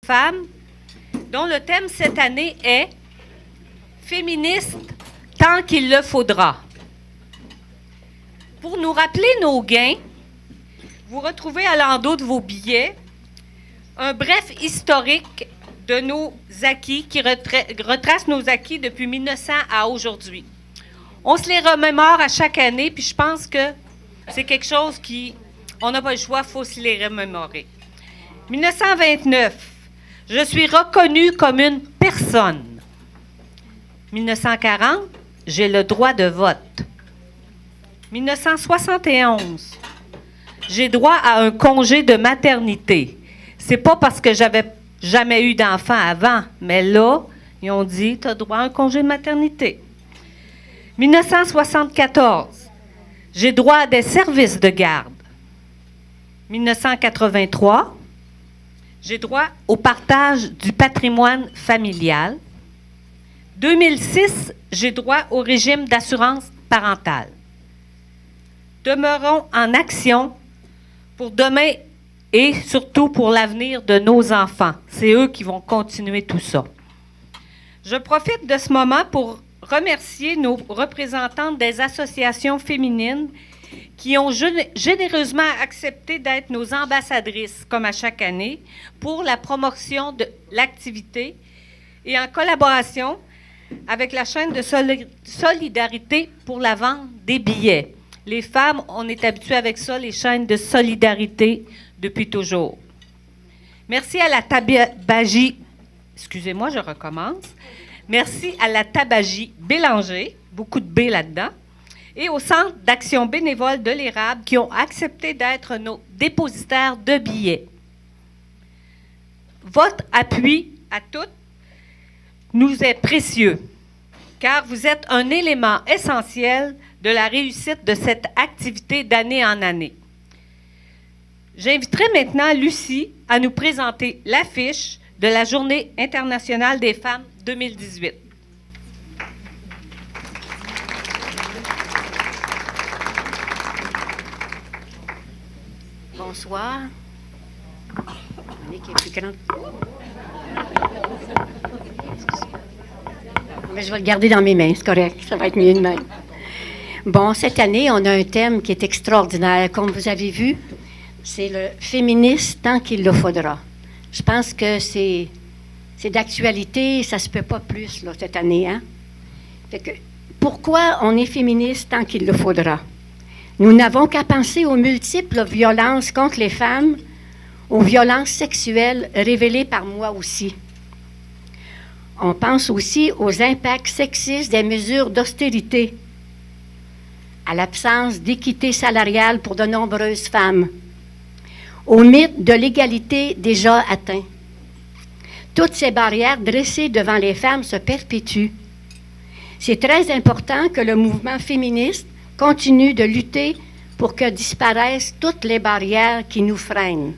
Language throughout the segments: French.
femmes, dont le thème cette année est « Féministe tant qu'il le faudra ». Pour nous rappeler nos gains, vous retrouvez à l'endos de vos billets un bref historique de nos acquis qui retrace nos acquis depuis 1900 à aujourd'hui. On se les remémore à chaque année, puis je pense que c'est quelque chose on n'a pas le choix, il faut se les remémorer. 1929, je suis reconnue comme une personne. 1940, j'ai le droit de vote. 1971, j'ai droit à un congé de maternité. C'est pas parce que j'avais jamais eu d'enfant avant, mais là, ils ont dit, tu as droit à un congé de maternité. 1974, j'ai droit à des services de garde. 1983, j'ai droit au partage du patrimoine familial. 2006, j'ai droit au régime d'assurance parentale. Demeurons en action pour demain et surtout pour l'avenir de nos enfants. C'est eux qui vont continuer tout ça. Je profite de ce moment pour remercier nos représentantes des associations féminines qui ont généreusement accepté d'être nos ambassadrices, comme à chaque année, pour la promotion de l'activité et en collaboration avec la chaîne de solidarité pour la vente des billets. Les femmes, on est habitués avec ça, les chaînes de solidarité depuis toujours. Merci à la tabagie, excusez-moi, je recommence. Merci à la tabagie Bélanger, beaucoup de B là-dedans, et au Centre d'action bénévole de l'Érable qui ont accepté d'être nos dépositaires de billets. Votre appui à toutes nous est précieux, car vous êtes un élément essentiel de la réussite de cette activité d'année en année. J'inviterai maintenant Lucie à nous présenter l'affiche de la Journée internationale des femmes 2018. Bonsoir. Qui est plus grande. Mais je vais le garder dans mes mains, c'est correct. Ça va être mieux de même. Bon, cette année, on a un thème qui est extraordinaire. Comme vous avez vu, c'est le féministe tant qu'il le faudra. Je pense que c'est d'actualité, ça se peut pas plus là, cette année. Hein? Fait que, pourquoi on est féministe tant qu'il le faudra? Nous n'avons qu'à penser aux multiples violences contre les femmes, aux violences sexuelles révélées par moi aussi. On pense aussi aux impacts sexistes des mesures d'austérité, à l'absence d'équité salariale pour de nombreuses femmes, au mythe de l'égalité déjà atteint. Toutes ces barrières dressées devant les femmes se perpétuent. C'est très important que le mouvement féministe continue de lutter pour que disparaissent toutes les barrières qui nous freinent.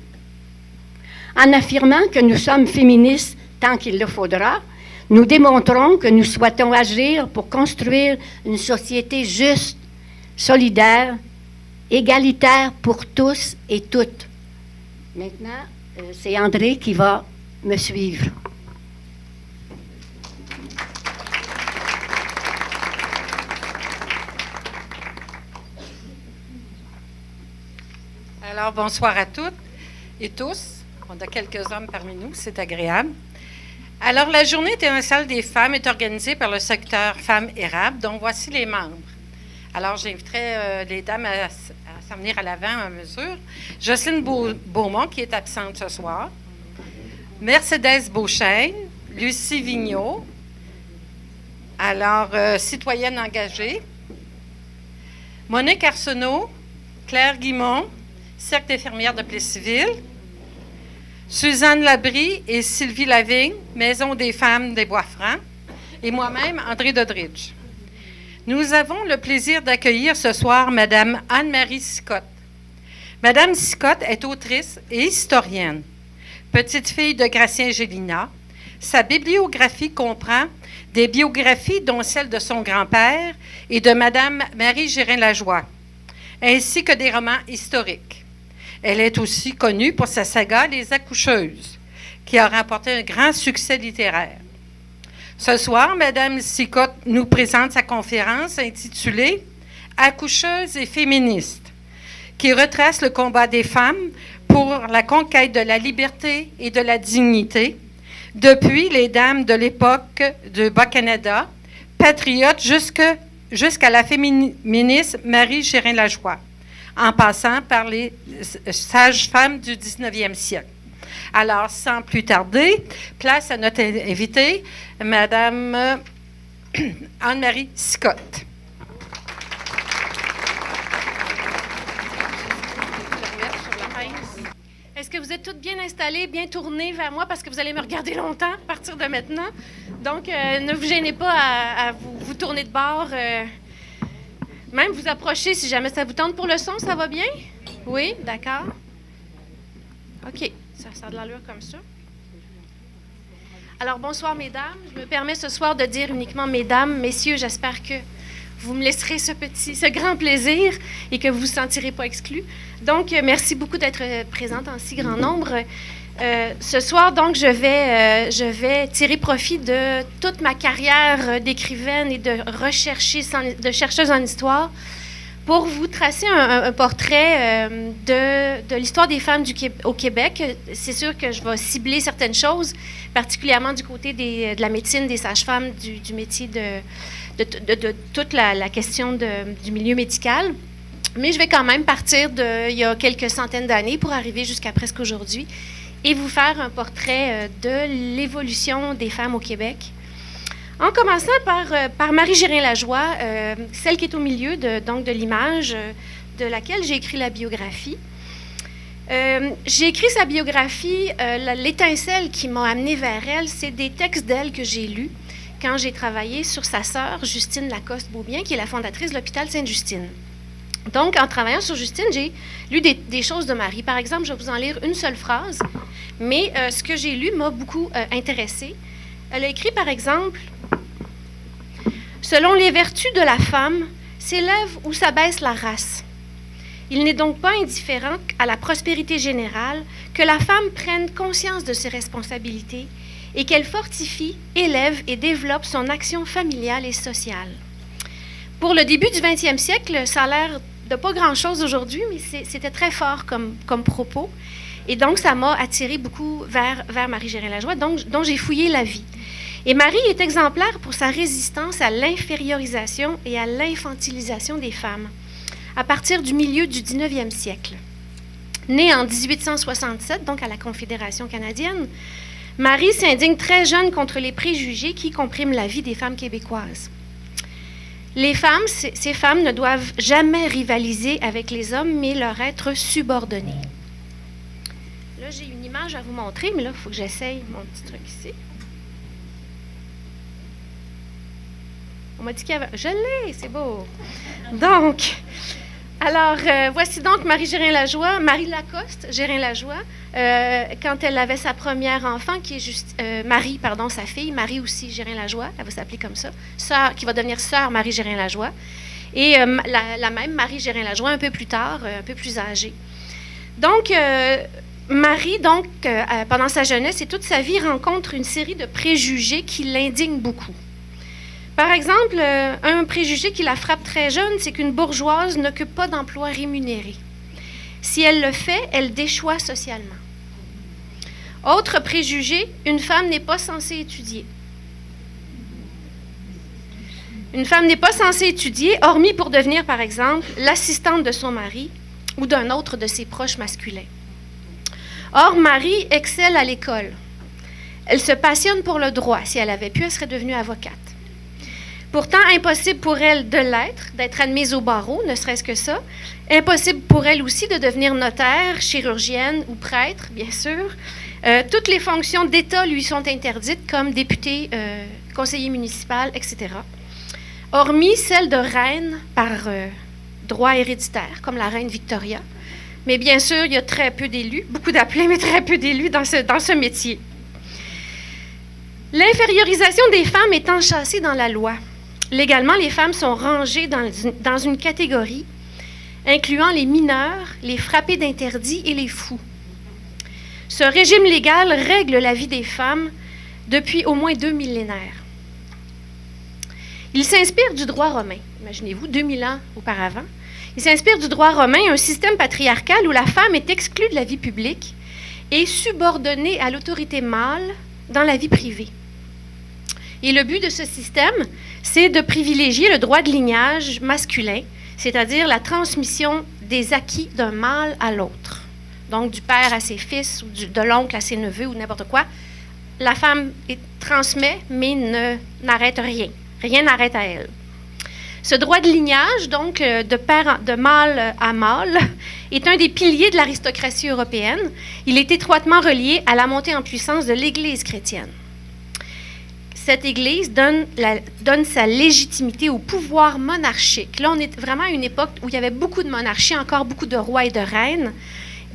En affirmant que nous sommes féministes tant qu'il le faudra, nous démontrons que nous souhaitons agir pour construire une société juste, solidaire, égalitaire pour tous et toutes. Maintenant, c'est André qui va me suivre. Alors, bonsoir à toutes et tous. On a quelques hommes parmi nous, c'est agréable. Alors, la journée internationale des femmes est organisée par le secteur Femmes Érables, dont voici les membres. Alors, j'inviterai les dames à s'en venir à l'avant à mesure. Jocelyne Beaumont, qui est absente ce soir. Mercedes Beauchesne, Lucie Vigneault. Alors, citoyenne engagée. Monique Arsenault, Claire Guimond, Cercle d'infirmières de Plessisville. Suzanne Labrie et Sylvie Lavigne, Maison des femmes des Bois-Francs. Et moi-même, André Dodridge. Nous avons le plaisir d'accueillir ce soir Mme Anne-Marie Sicotte. Mme Sicotte est autrice et historienne. Petite fille de Gratien Gélina, sa bibliographie comprend des biographies dont celle de son grand-père et de Mme Marie Gérin-Lajoie, ainsi que des romans historiques. Elle est aussi connue pour sa saga Les Accoucheuses, qui a remporté un grand succès littéraire. Ce soir, Mme Sicotte nous présente sa conférence intitulée « Accoucheuse et féministe », qui retrace le combat des femmes pour la conquête de la liberté et de la dignité, depuis les dames de l'époque de Bas-Canada, patriotes jusqu'à la féministe Marie Gérin-Lajoie, en passant par les sages-femmes du 19e siècle. Alors, sans plus tarder, place à notre invitée, Mme Anne-Marie Sicotte. Est-ce que vous êtes toutes bien installées, bien tournées vers moi parce que vous allez me regarder longtemps à partir de maintenant? Donc, ne vous gênez pas à vous tourner de bord. Même vous approcher si jamais ça vous tente. Pour le son, ça va bien? Oui, d'accord. OK, ça a de l'allure comme ça. Alors, bonsoir, mesdames. Je me permets ce soir de dire uniquement mesdames, messieurs, j'espère que vous me laisserez ce grand plaisir et que vous ne vous sentirez pas exclus. Donc, merci beaucoup d'être présente en si grand nombre. Ce soir, donc, je vais tirer profit de toute ma carrière d'écrivaine et de chercheuse en histoire pour vous tracer un portrait de l'histoire des femmes au Québec. C'est sûr que je vais cibler certaines choses, particulièrement du côté de la médecine, des sages-femmes, du métier de toute la question du milieu médical. Mais je vais quand même partir il y a quelques centaines d'années pour arriver jusqu'à presque aujourd'hui et vous faire un portrait de l'évolution des femmes au Québec. En commençant par Marie Gérin-Lajoie, celle qui est au milieu de l'image de laquelle j'ai écrit la biographie. J'ai écrit sa biographie, l'étincelle qui m'a amenée vers elle, c'est des textes d'elle que j'ai lus quand j'ai travaillé sur sa sœur, Justine Lacoste-Beaubien, qui est la fondatrice de l'hôpital Sainte-Justine. Donc, en travaillant sur Justine, j'ai lu des choses de Marie. Par exemple, je vais vous en lire une seule phrase, mais ce que j'ai lu m'a beaucoup intéressée. Elle a écrit, par exemple, « Selon les vertus de la femme, s'élève ou s'abaisse la race. Il n'est donc pas indifférent à la prospérité générale que la femme prenne conscience de ses responsabilités et qu'elle fortifie, élève et développe son action familiale et sociale. » Pour le début du 20e siècle, ça a l'air de pas grand-chose aujourd'hui, mais c'était très fort comme propos. Et donc, ça m'a attirée beaucoup vers Marie Gérin-Lajoie, dont j'ai fouillé la vie. Et Marie est exemplaire pour sa résistance à l'infériorisation et à l'infantilisation des femmes, à partir du milieu du 19e siècle. Née en 1867, donc à la Confédération canadienne, Marie s'indigne très jeune contre les préjugés qui compriment la vie des femmes québécoises. Les femmes, ces femmes ne doivent jamais rivaliser avec les hommes, mais leur être subordonnées. Là, j'ai une image à vous montrer, mais là, il faut que j'essaye mon petit truc ici. On m'a dit qu'il y avait... Je l'ai, c'est beau. Donc, alors, voici donc Marie Gérin-Lajoie, Marie Lacoste Gérin-Lajoie, quand elle avait sa première enfant, qui est Marie, sa fille, Marie aussi Gérin-Lajoie, elle va s'appeler comme ça, sœur, qui va devenir sœur Marie Gérin-Lajoie, et la même Marie Gérin-Lajoie un peu plus tard, un peu plus âgée. Donc, Marie, pendant sa jeunesse et toute sa vie, rencontre une série de préjugés qui l'indignent beaucoup. Par exemple, un préjugé qui la frappe très jeune, c'est qu'une bourgeoise n'occupe pas d'emploi rémunéré. Si elle le fait, elle déchoit socialement. Autre préjugé, une femme n'est pas censée étudier. Une femme n'est pas censée étudier, hormis pour devenir, par exemple, l'assistante de son mari ou d'un autre de ses proches masculins. Or, Marie excelle à l'école. Elle se passionne pour le droit. Si elle avait pu, elle serait devenue avocate. Pourtant, impossible pour elle de l'être, d'être admise au barreau, ne serait-ce que ça. Impossible pour elle aussi de devenir notaire, chirurgienne ou prêtre, bien sûr. Toutes les fonctions d'État lui sont interdites, comme député, conseiller municipal, etc. Hormis celle de reine par droit héréditaire, comme la reine Victoria. Mais bien sûr, il y a très peu d'élus, beaucoup d'appelés, mais très peu d'élus dans ce métier. L'infériorisation des femmes est enchâssée dans la loi. Légalement, les femmes sont rangées dans une catégorie incluant les mineurs, les frappés d'interdit et les fous. Ce régime légal règle la vie des femmes depuis au moins 2 millénaires. Il s'inspire du droit romain. Imaginez-vous, 2000 ans auparavant. Il s'inspire du droit romain, un système patriarcal où la femme est exclue de la vie publique et subordonnée à l'autorité mâle dans la vie privée. Et le but de ce système, c'est de privilégier le droit de lignage masculin, c'est-à-dire la transmission des acquis d'un mâle à l'autre. Donc, du père à ses fils, ou de l'oncle à ses neveux, ou n'importe quoi. La femme transmet, mais n'arrête rien. Rien n'arrête à elle. Ce droit de lignage, donc de mâle à mâle, est un des piliers de l'aristocratie européenne. Il est étroitement relié à la montée en puissance de l'Église chrétienne. Cette Église donne sa légitimité au pouvoir monarchique. Là, on est vraiment à une époque où il y avait beaucoup de monarchies, encore beaucoup de rois et de reines,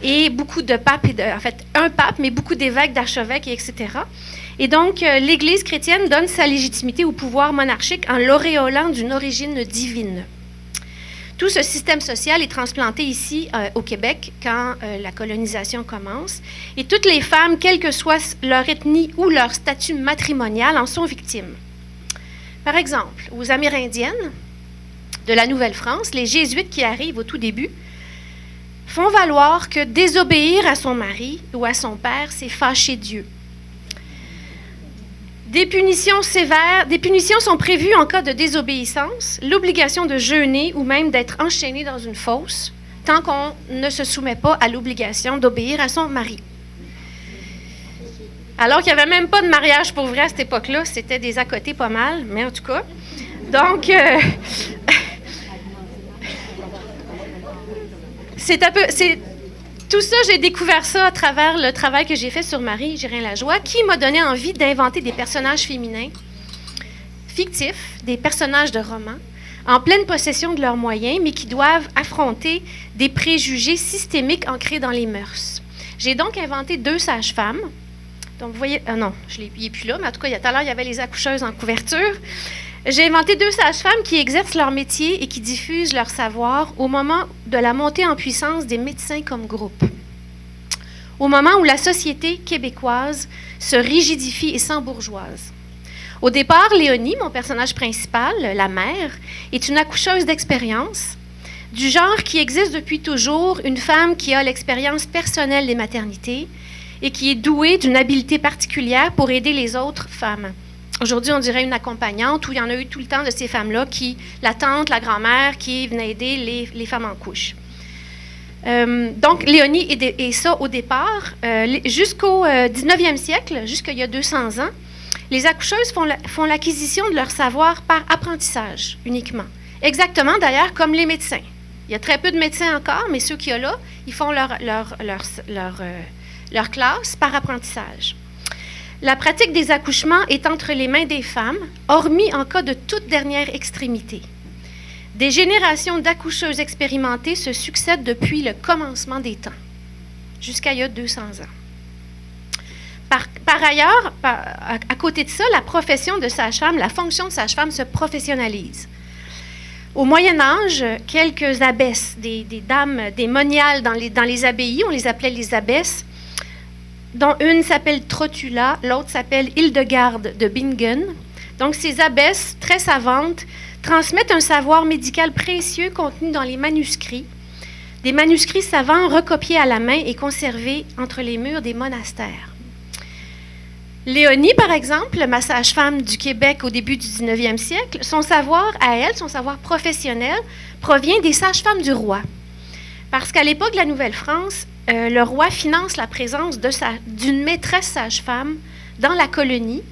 et beaucoup de papes, en fait, un pape, mais beaucoup d'évêques, d'archevêques, etc. Et donc, l'Église chrétienne donne sa légitimité au pouvoir monarchique en l'auréolant d'une origine divine. Tout ce système social est transplanté ici au Québec quand la colonisation commence. Et toutes les femmes, quelle que soit leur ethnie ou leur statut matrimonial, en sont victimes. Par exemple, aux Amérindiennes de la Nouvelle-France, les Jésuites qui arrivent au tout début font valoir que désobéir à son mari ou à son père, c'est fâcher Dieu. Des punitions sévères, des punitions sont prévues en cas de désobéissance, l'obligation de jeûner ou même d'être enchaîné dans une fosse, tant qu'on ne se soumet pas à l'obligation d'obéir à son mari. Alors qu'il n'y avait même pas de mariage pour vrai à cette époque-là, c'était des à côté pas mal, mais en tout cas. Donc, tout ça, j'ai découvert ça à travers le travail que j'ai fait sur Marie Gérin-Lajoie, qui m'a donné envie d'inventer des personnages féminins fictifs, des personnages de romans, en pleine possession de leurs moyens, mais qui doivent affronter des préjugés systémiques ancrés dans les mœurs. J'ai donc inventé 2 sages-femmes. Donc, vous voyez, non, il n'est plus là, mais en tout cas, tout à l'heure, il y avait les accoucheuses en couverture. J'ai inventé 2 sages-femmes qui exercent leur métier et qui diffusent leur savoir au moment de la montée en puissance des médecins comme groupe. Au moment où la société québécoise se rigidifie et s'embourgeoise. Au départ, Léonie, mon personnage principal, la mère, est une accoucheuse d'expérience, du genre qui existe depuis toujours, une femme qui a l'expérience personnelle des maternités et qui est douée d'une habileté particulière pour aider les autres femmes. Aujourd'hui, on dirait une accompagnante où il y en a eu tout le temps de ces femmes-là, la tante, la grand-mère, qui venaient aider les femmes en couche. Donc, Léonie est ça au départ. Jusqu'au 19e siècle, jusqu'il y a 200 ans, les accoucheuses font l'acquisition de leur savoir par apprentissage uniquement. Exactement, d'ailleurs, comme les médecins. Il y a très peu de médecins encore, mais ceux qu'il y a là, ils font leur classe par apprentissage. La pratique des accouchements est entre les mains des femmes, hormis en cas de toute dernière extrémité. Des générations d'accoucheuses expérimentées se succèdent depuis le commencement des temps, jusqu'à il y a 200 ans. Par ailleurs, à côté de ça, la profession de sage-femme, la fonction de sage-femme se professionnalise. Au Moyen Âge, quelques abbesses, des dames, des moniales dans les abbayes, on les appelait les abbesses, dont une s'appelle Trotula, l'autre s'appelle Hildegarde de Bingen. Donc, ces abbesses, très savantes, transmettent un savoir médical précieux contenu dans les manuscrits, des manuscrits savants recopiés à la main et conservés entre les murs des monastères. Léonie, par exemple, ma sage-femme du Québec au début du 19e siècle, son savoir à elle, son savoir professionnel, provient des sages-femmes du roi. Parce qu'à l'époque de la Nouvelle-France, le roi finance la présence d'une maîtresse sage-femme dans la colonie,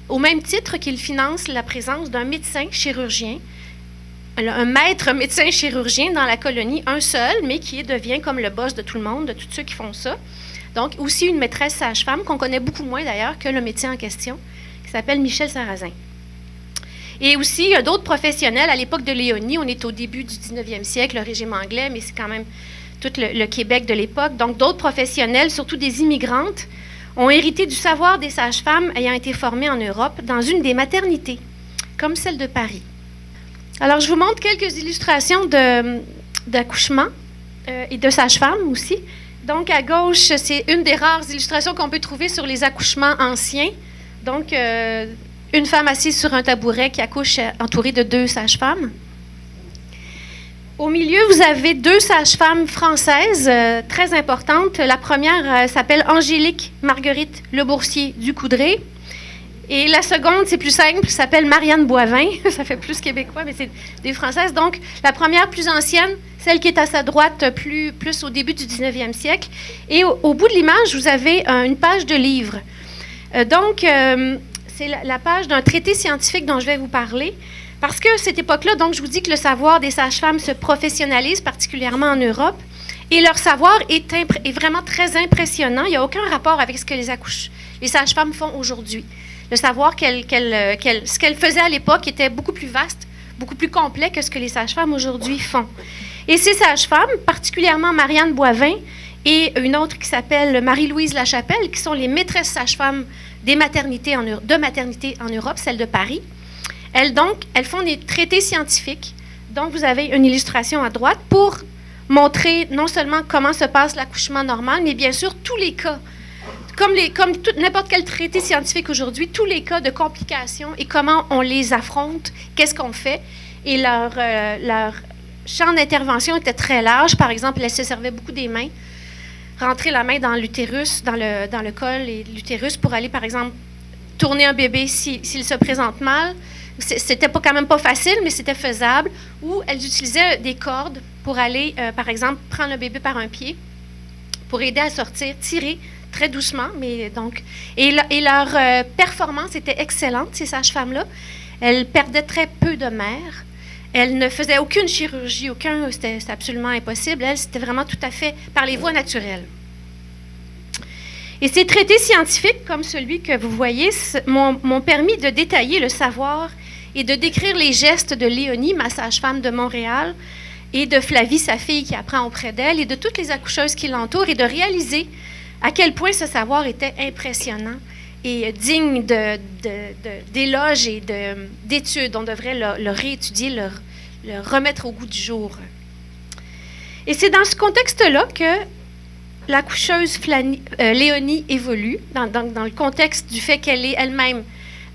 au même titre qu'il finance la présence d'un médecin chirurgien, un maître médecin chirurgien dans la colonie, un seul, mais qui devient comme le boss de tout le monde, de tous ceux qui font ça. Donc, aussi une maîtresse sage-femme, qu'on connaît beaucoup moins d'ailleurs que le médecin en question, qui s'appelle Michel Sarrazin. Et aussi, il y a d'autres professionnels. À l'époque de Léonie, on est au début du 19e siècle, le régime anglais, mais c'est quand même tout le Québec de l'époque. Donc, d'autres professionnels, surtout des immigrantes, ont hérité du savoir des sages-femmes ayant été formées en Europe dans une des maternités, comme celle de Paris. Alors, je vous montre quelques illustrations d'accouchement et de sages-femmes aussi. Donc, à gauche, c'est une des rares illustrations qu'on peut trouver sur les accouchements anciens. Donc, une femme assise sur un tabouret qui accouche entourée de 2 sages-femmes. Au milieu, vous avez 2 sages-femmes françaises très importantes. La première s'appelle Angélique Marguerite Leboursier du Coudray. Et la seconde, c'est plus simple, s'appelle Marianne Boivin. Ça fait plus québécois, mais c'est des Françaises. Donc, la première plus ancienne, celle qui est à sa droite, plus au début du 19e siècle. Et au bout de l'image, vous avez une page de livre. C'est la page d'un traité scientifique dont je vais vous parler. Parce que cette époque-là, donc, je vous dis que le savoir des sages-femmes se professionnalise, particulièrement en Europe. Et leur savoir est vraiment très impressionnant. Il n'y a aucun rapport avec ce que les sages-femmes font aujourd'hui. Le savoir ce qu'elles faisaient à l'époque était beaucoup plus vaste, beaucoup plus complet que ce que les sages-femmes aujourd'hui font. Et ces sages-femmes, particulièrement Marianne Boivin et une autre qui s'appelle Marie-Louise Lachapelle, qui sont les maîtresses sages-femmes de maternité en Europe, celle de Paris, elles font des traités scientifiques. Donc, vous avez une illustration à droite pour montrer non seulement comment se passe l'accouchement normal, mais bien sûr tous les cas. Comme n'importe quel traité scientifique aujourd'hui, tous les cas de complications et comment on les affronte, qu'est-ce qu'on fait. Et leur champ d'intervention était très large. Par exemple, elles se servaient beaucoup des mains. Rentrer la main dans l'utérus, dans le col et l'utérus pour aller, par exemple, tourner un bébé s'il se présente mal. C'était quand même pas facile, mais c'était faisable. Ou elles utilisaient des cordes pour aller, par exemple, prendre le bébé par un pied pour aider à sortir, tirer très doucement, mais donc... Et leur performance était excellente, ces sages-femmes-là. Elles perdaient très peu de mères. Elles ne faisaient aucune chirurgie, c'était absolument impossible. Elles, c'était vraiment tout à fait par les voies naturelles. Et ces traités scientifiques, comme celui que vous voyez, m'ont permis de détailler le savoir et de décrire les gestes de Léonie, ma sage-femme de Montréal, et de Flavie, sa fille qui apprend auprès d'elle, et de toutes les accoucheuses qui l'entourent, et de réaliser à quel point ce savoir était impressionnant et digne d'éloges et d'études. On devrait le réétudier, le remettre au goût du jour. Et c'est dans ce contexte-là que l'accoucheuse Léonie évolue, dans le contexte du fait qu'elle est elle-même,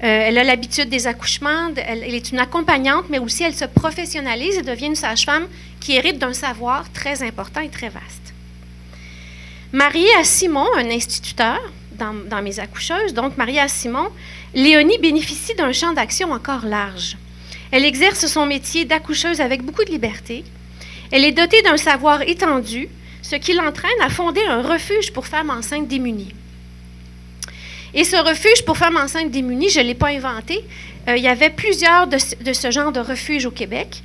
elle a l'habitude des accouchements, elle est une accompagnante, mais aussi elle se professionnalise et devient une sage-femme qui hérite d'un savoir très important et très vaste. Mariée à Simon, un instituteur dans mes accoucheuses, donc mariée à Simon, Léonie bénéficie d'un champ d'action encore large. Elle exerce son métier d'accoucheuse avec beaucoup de liberté. Elle est dotée d'un savoir étendu, ce qui l'entraîne à fonder un refuge pour femmes enceintes démunies. Et ce refuge pour femmes enceintes démunies, je ne l'ai pas inventé. Il y avait plusieurs de ce genre de refuges au Québec.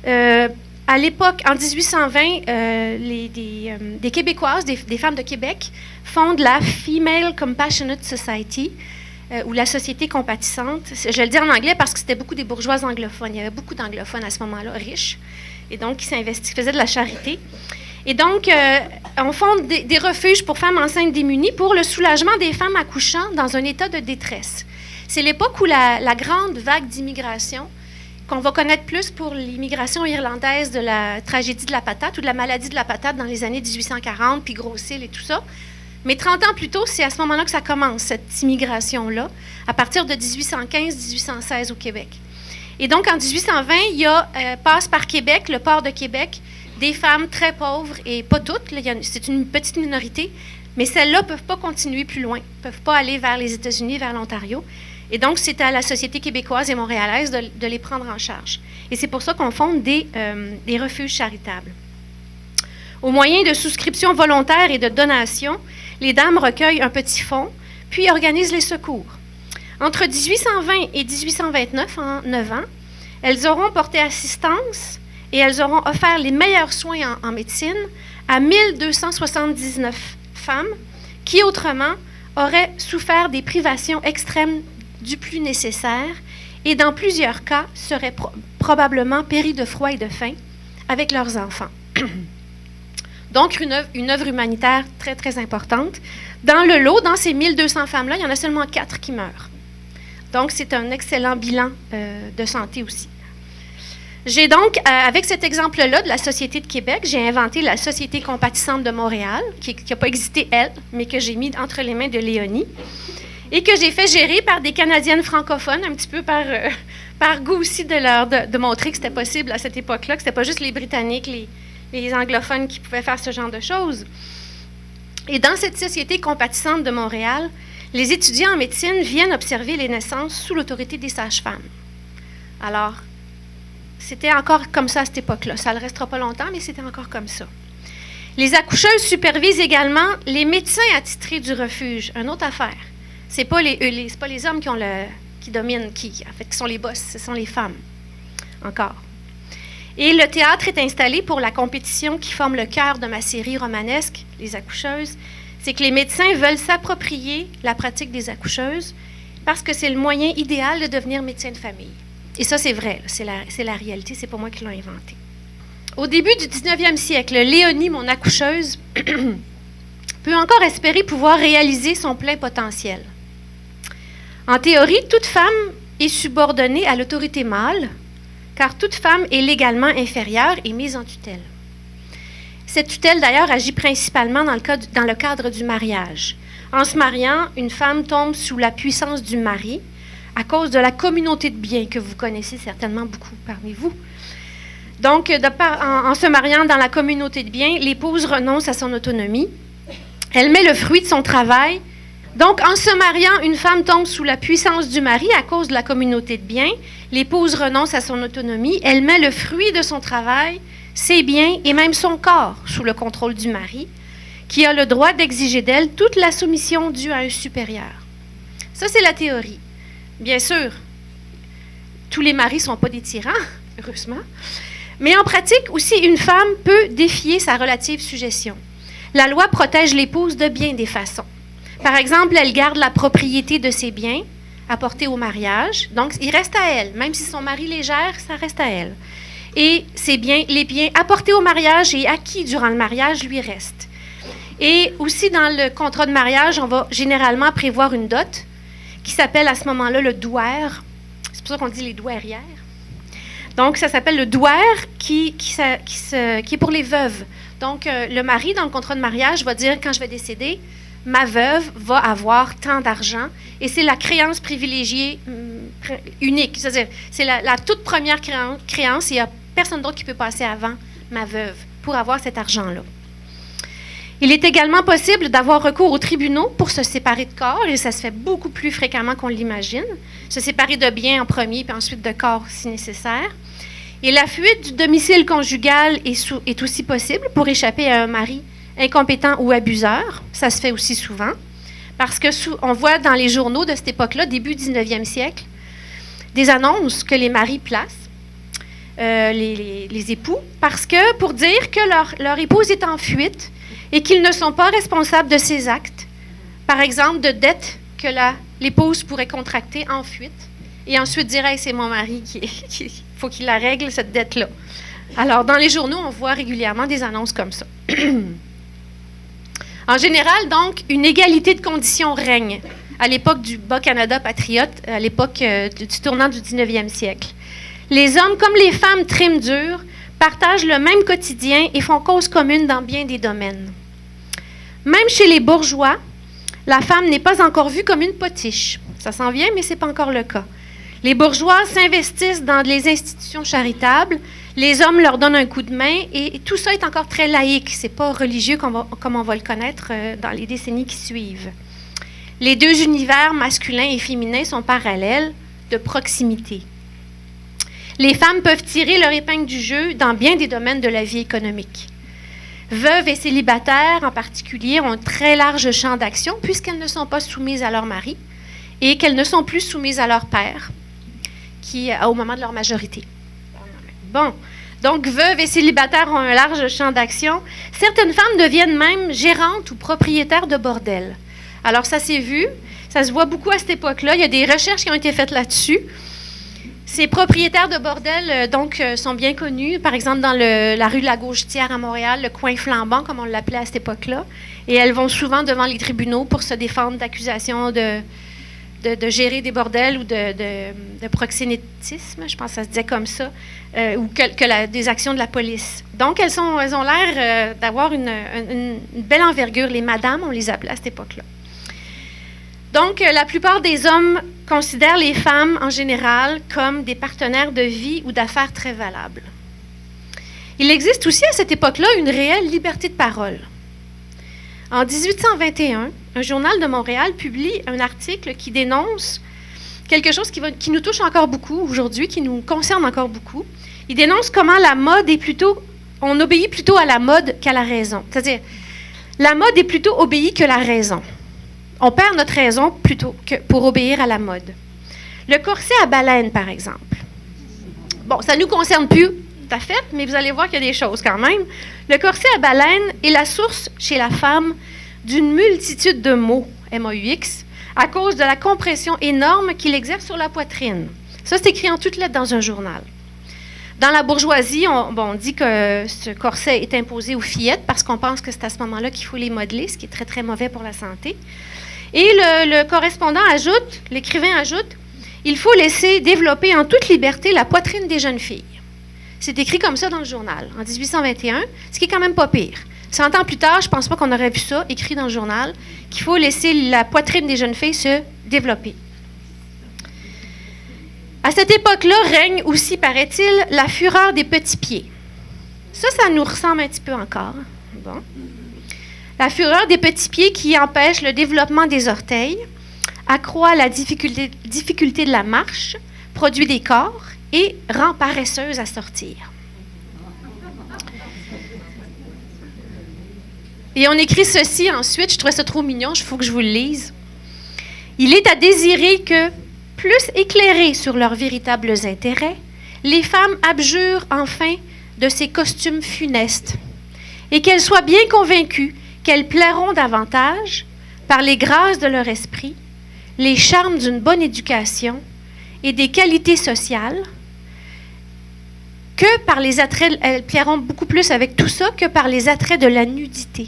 À l'époque, en 1820, des Québécoises, des femmes de Québec, fondent la Female Compassionate Society, ou la Société compatissante. Je le dis en anglais parce que c'était beaucoup des bourgeoises anglophones. Il y avait beaucoup d'anglophones à ce moment-là, riches, et donc qui faisaient de la charité. Et donc, on fonde des refuges pour femmes enceintes démunies pour le soulagement des femmes accouchant dans un état de détresse. C'est l'époque où la grande vague d'immigration, qu'on va connaître plus pour l'immigration irlandaise de la tragédie de la patate ou de la maladie de la patate dans les années 1840, puis Gros-Île et tout ça. Mais 30 ans plus tôt, c'est à ce moment-là que ça commence, cette immigration-là, à partir de 1815-1816 au Québec. Et donc, en 1820, passe par Québec, le port de Québec, des femmes très pauvres, et pas toutes, c'est une petite minorité, mais celles-là ne peuvent pas continuer plus loin, ne peuvent pas aller vers les États-Unis, vers l'Ontario. Et donc, c'est à la Société québécoise et montréalaise de les prendre en charge. Et c'est pour ça qu'on fonde des refuges charitables. Au moyen de souscriptions volontaires et de donations, les dames recueillent un petit fonds, puis organisent les secours. Entre 1820 et 1829, en 9 ans, elles auront porté assistance et elles auront offert les meilleurs soins en médecine à 1279 femmes qui, autrement, auraient souffert des privations extrêmes du plus nécessaire et, dans plusieurs cas, seraient probablement péries de froid et de faim avec leurs enfants. Donc, une œuvre humanitaire très, très importante. Dans le lot, dans ces 1200 femmes-là, il y en a seulement 4 qui meurent. Donc, c'est un excellent bilan de santé aussi. J'ai donc, avec cet exemple-là de la Société de Québec, j'ai inventé la Société compatissante de Montréal, qui n'a pas existé, elle, mais que j'ai mis entre les mains de Léonie, et que j'ai fait gérer par des Canadiennes francophones, un petit peu par goût aussi de montrer que c'était possible à cette époque-là, que ce n'était pas juste les Britanniques, les anglophones qui pouvaient faire ce genre de choses. Et dans cette Société compatissante de Montréal, les étudiants en médecine viennent observer les naissances sous l'autorité des sages-femmes. Alors, c'était encore comme ça à cette époque-là. Ça ne le restera pas longtemps, mais c'était encore comme ça. Les accoucheuses supervisent également les médecins attitrés du refuge. Une autre affaire. Ce n'est pas les hommes qui dominent, qui sont les boss, ce sont les femmes. Encore. Et le théâtre est installé pour la compétition qui forme le cœur de ma série romanesque, Les accoucheuses. C'est que les médecins veulent s'approprier la pratique des accoucheuses parce que c'est le moyen idéal de devenir médecin de famille. Et ça, c'est vrai, c'est la réalité, c'est pas moi qui l'ai inventé. Au début du 19e siècle, Léonie, mon accoucheuse, peut encore espérer pouvoir réaliser son plein potentiel. En théorie, toute femme est subordonnée à l'autorité mâle, car toute femme est légalement inférieure et mise en tutelle. Cette tutelle, d'ailleurs, agit principalement dans le cadre du mariage. En se mariant, une femme tombe sous la puissance du mari, à cause de la communauté de biens que vous connaissez certainement beaucoup parmi vous. Donc, en se mariant dans la communauté de biens, l'épouse renonce à son autonomie. Elle met le fruit de son travail. Donc, en se mariant, une femme tombe sous la puissance du mari à cause de la communauté de biens. L'épouse renonce à son autonomie. Elle met le fruit de son travail, ses biens et même son corps sous le contrôle du mari, qui a le droit d'exiger d'elle toute la soumission due à un supérieur. Ça, c'est la théorie. Bien sûr, tous les maris ne sont pas des tyrans, heureusement. Mais en pratique aussi, une femme peut défier sa relative suggestion. La loi protège l'épouse de bien des façons. Par exemple, elle garde la propriété de ses biens apportés au mariage. Donc, il reste à elle. Même si son mari les gère, ça reste à elle. Et les biens apportés au mariage et acquis durant le mariage lui restent. Et aussi, dans le contrat de mariage, on va généralement prévoir une dot qui s'appelle à ce moment-là le douaire. C'est pour ça qu'on dit les douairières. Donc, ça s'appelle le douaire qui est pour les veuves. Donc, le mari, dans le contrat de mariage, va dire, quand je vais décéder, ma veuve va avoir tant d'argent. Et c'est la créance privilégiée unique. C'est-à-dire, c'est la toute première créance. Il n'y a personne d'autre qui peut passer avant ma veuve pour avoir cet argent-là. Il est également possible d'avoir recours aux tribunaux pour se séparer de corps, et ça se fait beaucoup plus fréquemment qu'on l'imagine. Se séparer de biens en premier, puis ensuite de corps si nécessaire. Et la fuite du domicile conjugal est aussi possible pour échapper à un mari incompétent ou abuseur. Ça se fait aussi souvent. Parce qu'on voit dans les journaux de cette époque-là, début 19e siècle, des annonces que les maris placent, les époux, pour dire que leur épouse est en fuite et qu'ils ne sont pas responsables de ces actes, par exemple de dettes que l'épouse pourrait contracter en fuite, et ensuite dire hey, « c'est mon mari, il faut qu'il la règle, cette dette-là ». Alors, dans les journaux, on voit régulièrement des annonces comme ça. En général, donc, une égalité de conditions règne à l'époque du Bas-Canada patriote, à l'époque du tournant du 19e siècle. Les hommes comme les femmes triment dur, partagent le même quotidien et font cause commune dans bien des domaines. Même chez les bourgeois, la femme n'est pas encore vue comme une potiche. Ça s'en vient, mais ce n'est pas encore le cas. Les bourgeois s'investissent dans les institutions charitables, les hommes leur donnent un coup de main, et tout ça est encore très laïque. Ce n'est pas religieux comme on va le connaître dans les décennies qui suivent. Les deux univers, masculin et féminin, sont parallèles, de proximité. Les femmes peuvent tirer leur épingle du jeu dans bien des domaines de la vie économique. Veuves et célibataires, en particulier, ont un très large champ d'action puisqu'elles ne sont pas soumises à leur mari et qu'elles ne sont plus soumises à leur père au moment de leur majorité. Bon, donc veuves et célibataires ont un large champ d'action. Certaines femmes deviennent même gérantes ou propriétaires de bordels. Alors ça s'est vu, ça se voit beaucoup à cette époque-là. Il y a des recherches qui ont été faites là-dessus. Ces propriétaires de bordels, sont bien connus, par exemple dans la rue de la Gauchetière à Montréal, le coin flambant, comme on l'appelait à cette époque-là. Et elles vont souvent devant les tribunaux pour se défendre d'accusations de gérer des bordels ou de proxénétisme, je pense que ça se disait comme ça, ou des actions de la police. Donc, elles ont l'air d'avoir une belle envergure. Les madames, on les appelait à cette époque-là. Donc, la plupart des hommes considèrent les femmes, en général, comme des partenaires de vie ou d'affaires très valables. Il existe aussi, à cette époque-là, une réelle liberté de parole. En 1821, un journal de Montréal publie un article qui dénonce quelque chose qui nous touche encore beaucoup aujourd'hui, qui nous concerne encore beaucoup. Il dénonce comment la mode est plutôt... On obéit plutôt à la mode qu'à la raison. C'est-à-dire, la mode est plutôt obéie que la raison. On perd notre raison plutôt que pour obéir à la mode. Le corset à baleine, par exemple. Bon, ça ne nous concerne plus tout à fait, mais vous allez voir qu'il y a des choses quand même. Le corset à baleine est la source chez la femme d'une multitude de maux, MAUX, à cause de la compression énorme qu'il exerce sur la poitrine. Ça, c'est écrit en toutes lettres dans un journal. Dans la bourgeoisie, on dit que ce corset est imposé aux fillettes parce qu'on pense que c'est à ce moment-là qu'il faut les modeler, ce qui est très, très mauvais pour la santé. Et le correspondant ajoute, l'écrivain ajoute, « Il faut laisser développer en toute liberté la poitrine des jeunes filles. » C'est écrit comme ça dans le journal, en 1821, ce qui est quand même pas pire. 100 ans plus tard, je ne pense pas qu'on aurait vu ça, écrit dans le journal, qu'il faut laisser la poitrine des jeunes filles se développer. À cette époque-là, règne aussi, paraît-il, la fureur des petits pieds. Ça nous ressemble un petit peu encore. Bon. La fureur des petits pieds qui empêche le développement des orteils, accroît la difficulté de la marche, produit des corps et rend paresseuse à sortir. Et on écrit ceci ensuite, je trouvais ça trop mignon, il faut que je vous le lise. Il est à désirer que, plus éclairées sur leurs véritables intérêts, les femmes abjurent enfin de ces costumes funestes et qu'elles soient bien convaincues qu'elles plairont davantage par les grâces de leur esprit, les charmes d'une bonne éducation et des qualités sociales, que par les attraits, elles plairont beaucoup plus avec tout ça que par les attraits de la nudité,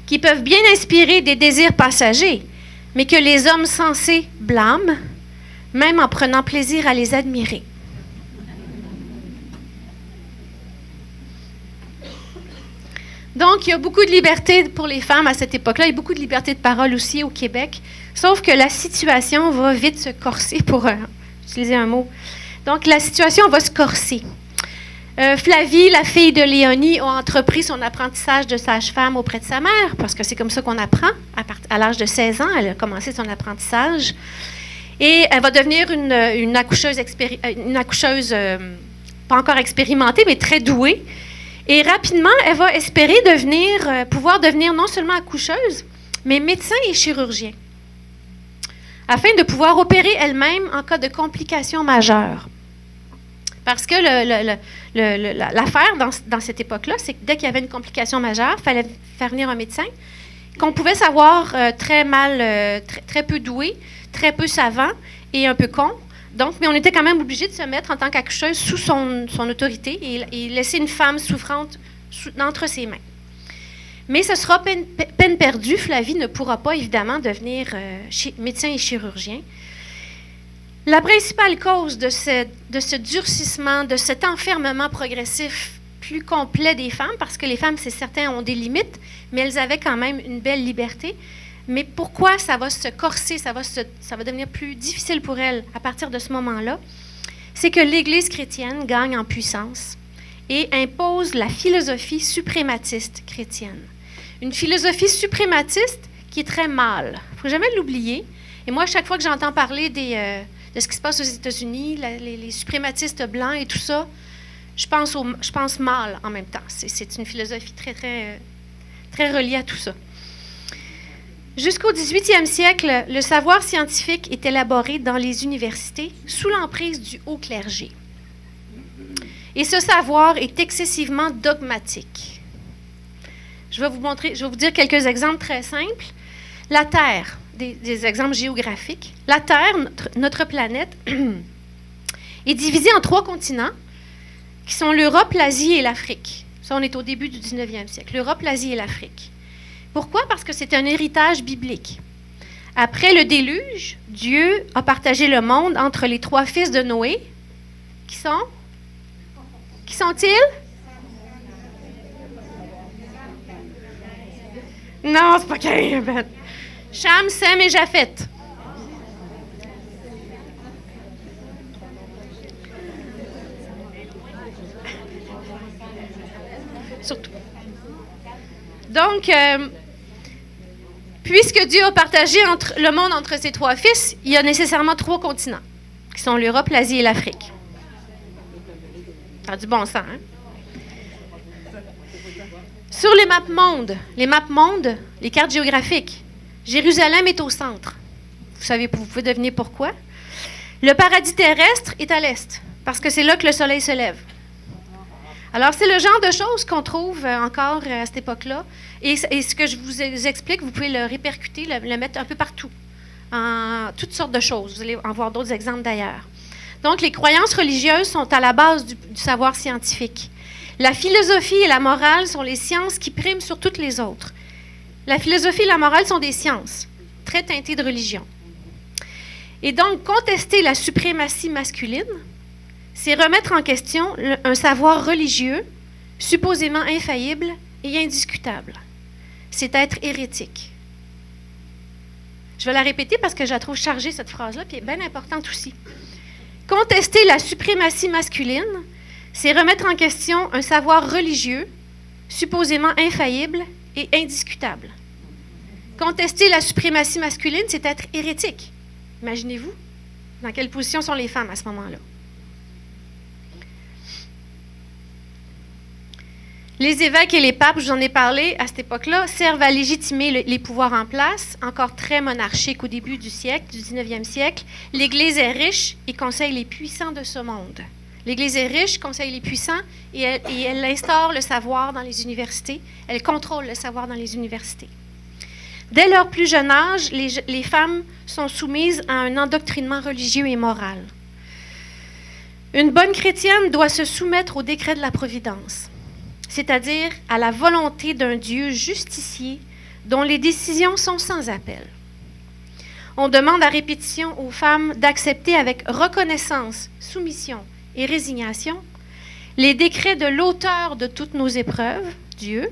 qui peuvent bien inspirer des désirs passagers, mais que les hommes sensés blâment, même en prenant plaisir à les admirer. Donc, il y a beaucoup de liberté pour les femmes à cette époque-là, et beaucoup de liberté de parole aussi au Québec, sauf que la situation va vite se corser, pour utiliser un mot. Donc, la situation va se corser. Flavie, la fille de Léonie, a entrepris son apprentissage de sage-femme auprès de sa mère, parce que c'est comme ça qu'on apprend. À l'âge de 16 ans, elle a commencé son apprentissage. Et elle va devenir une accoucheuse pas encore expérimentée, mais très douée. Et rapidement, elle va espérer pouvoir devenir non seulement accoucheuse, mais médecin et chirurgien, afin de pouvoir opérer elle-même en cas de complications majeures. Parce que l'affaire dans cette époque-là, c'est que dès qu'il y avait une complication majeure, il fallait faire venir un médecin qu'on pouvait savoir très peu doué, très peu savant et un peu con. Donc, mais on était quand même obligé de se mettre en tant qu'accoucheuse sous son autorité et laisser une femme souffrante entre ses mains. Mais ce sera peine perdue. Flavie ne pourra pas, évidemment, devenir médecin et chirurgien. La principale cause de ce durcissement, de cet enfermement progressif plus complet des femmes, parce que les femmes, c'est certain, ont des limites, mais elles avaient quand même une belle liberté. Mais pourquoi ça va se corser, ça va devenir plus difficile pour elles à partir de ce moment-là? C'est que l'Église chrétienne gagne en puissance et impose la philosophie suprématiste chrétienne. Une philosophie suprématiste qui est très mâle. Il ne faut jamais l'oublier. Et moi, à chaque fois que j'entends parler de ce qui se passe aux États-Unis, les suprématistes blancs et tout ça, je pense mâle en même temps. C'est une philosophie très, très, très reliée à tout ça. Jusqu'au 18e siècle, le savoir scientifique est élaboré dans les universités sous l'emprise du haut clergé. Et ce savoir est excessivement dogmatique. Je vais vous dire quelques exemples très simples. La Terre, des exemples géographiques. La Terre, notre planète, est divisée en 3 continents qui sont l'Europe, l'Asie et l'Afrique. Ça, on est au début du 19e siècle. L'Europe, l'Asie et l'Afrique. Pourquoi? Parce que c'est un héritage biblique. Après le déluge, Dieu a partagé le monde entre les 3 fils de Noé. Qui sont? Qui sont-ils? Non, c'est pas Caïn. Cham, Sem et Japheth. Surtout. Donc, puisque Dieu a partagé le monde entre ses 3 fils, il y a nécessairement 3 continents, qui sont l'Europe, l'Asie et l'Afrique. Ça a du bon sens, hein? Sur les maps mondes, les cartes géographiques, Jérusalem est au centre. Vous pouvez deviner pourquoi. Le paradis terrestre est à l'est, parce que c'est là que le soleil se lève. Alors, c'est le genre de choses qu'on trouve encore à cette époque-là. Et ce que je vous explique, vous pouvez le répercuter, le mettre un peu partout, en toutes sortes de choses. Vous allez en voir d'autres exemples d'ailleurs. Donc, les croyances religieuses sont à la base du savoir scientifique. La philosophie et la morale sont les sciences qui priment sur toutes les autres. La philosophie et la morale sont des sciences, très teintées de religion. Et donc, contester la suprématie masculine, c'est remettre en question un savoir religieux, supposément infaillible et indiscutable. C'est être hérétique. Je vais la répéter parce que je la trouve chargée, cette phrase-là, puis elle est bien importante aussi. Contester la suprématie masculine, c'est remettre en question un savoir religieux, supposément infaillible et indiscutable. Contester la suprématie masculine, c'est être hérétique. Imaginez-vous dans quelle position sont les femmes à ce moment-là. Les évêques et les papes, je vous en ai parlé à cette époque-là, servent à légitimer les pouvoirs en place, encore très monarchiques au début du siècle, du 19e siècle. L'Église est riche et conseille les puissants de ce monde. L'Église est riche, conseille les puissants et elle instaure le savoir dans les universités. Elle contrôle le savoir dans les universités. Dès leur plus jeune âge, les femmes sont soumises à un endoctrinement religieux et moral. Une bonne chrétienne doit se soumettre au décret de la providence, c'est-à-dire à la volonté d'un Dieu justicier dont les décisions sont sans appel. On demande à répétition aux femmes d'accepter avec reconnaissance, soumission et résignation les décrets de l'auteur de toutes nos épreuves, Dieu,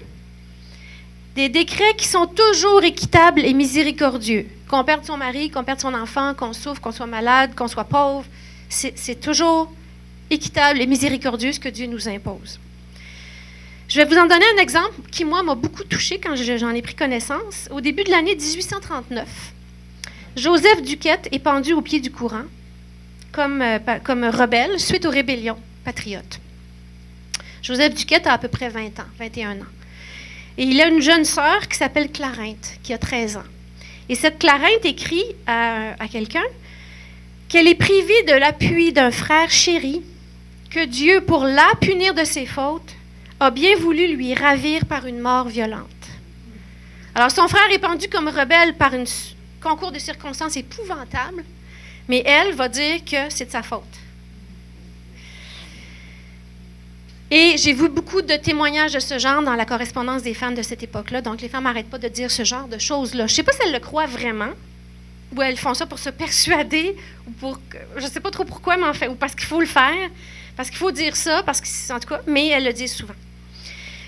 des décrets qui sont toujours équitables et miséricordieux. Qu'on perde son mari, qu'on perde son enfant, qu'on souffre, qu'on soit malade, qu'on soit pauvre, c'est toujours équitable et miséricordieux ce que Dieu nous impose. Je vais vous en donner un exemple qui, moi, m'a beaucoup touchée quand j'en ai pris connaissance. Au début de l'année 1839, Joseph Duquette est pendu au pied du courant comme rebelle suite aux rébellions patriotes. Joseph Duquette a à peu près 20 ans, 21 ans. Et il a une jeune sœur qui s'appelle Clarinthe, qui a 13 ans. Et cette Clarinthe écrit à quelqu'un qu'elle est privée de l'appui d'un frère chéri, que Dieu, pour la punir de ses fautes, a bien voulu lui ravir par une mort violente. Alors, son frère est pendu comme rebelle par un concours de circonstances épouvantable, mais elle va dire que c'est de sa faute. Et j'ai vu beaucoup de témoignages de ce genre dans la correspondance des femmes de cette époque-là. Donc, les femmes n'arrêtent pas de dire ce genre de choses-là. Je ne sais pas si elles le croient vraiment, ou elles font ça pour se persuader, ou pour... Je ne sais pas trop pourquoi, mais enfin, ou parce qu'il faut le faire, parce qu'il faut dire ça, en tout cas, mais elles le disent souvent.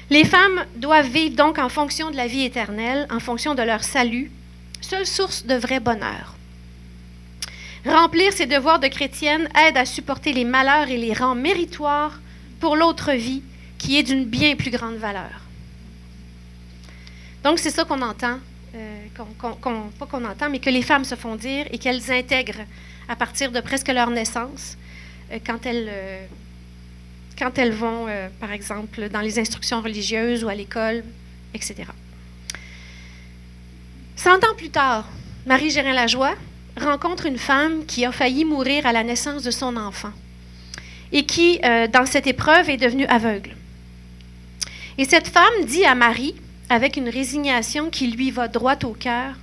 Les femmes doivent vivre donc en fonction de la vie éternelle, en fonction de leur salut, seule source de vrai bonheur. Remplir ses devoirs de chrétienne aide à supporter les malheurs et les rend méritoires pour l'autre vie, qui est d'une bien plus grande valeur. Donc, c'est ça qu'on entend, pas qu'on entend, mais que les femmes se font dire et qu'elles intègrent à partir de presque leur naissance, quand elles vont, par exemple, dans les instructions religieuses ou à l'école, etc. 100 ans plus tard, Marie Gérin-Lajoie rencontre une femme qui a failli mourir à la naissance de son enfant et qui, dans cette épreuve, est devenue aveugle. Et cette femme dit à Marie, avec une résignation qui lui va droit au cœur,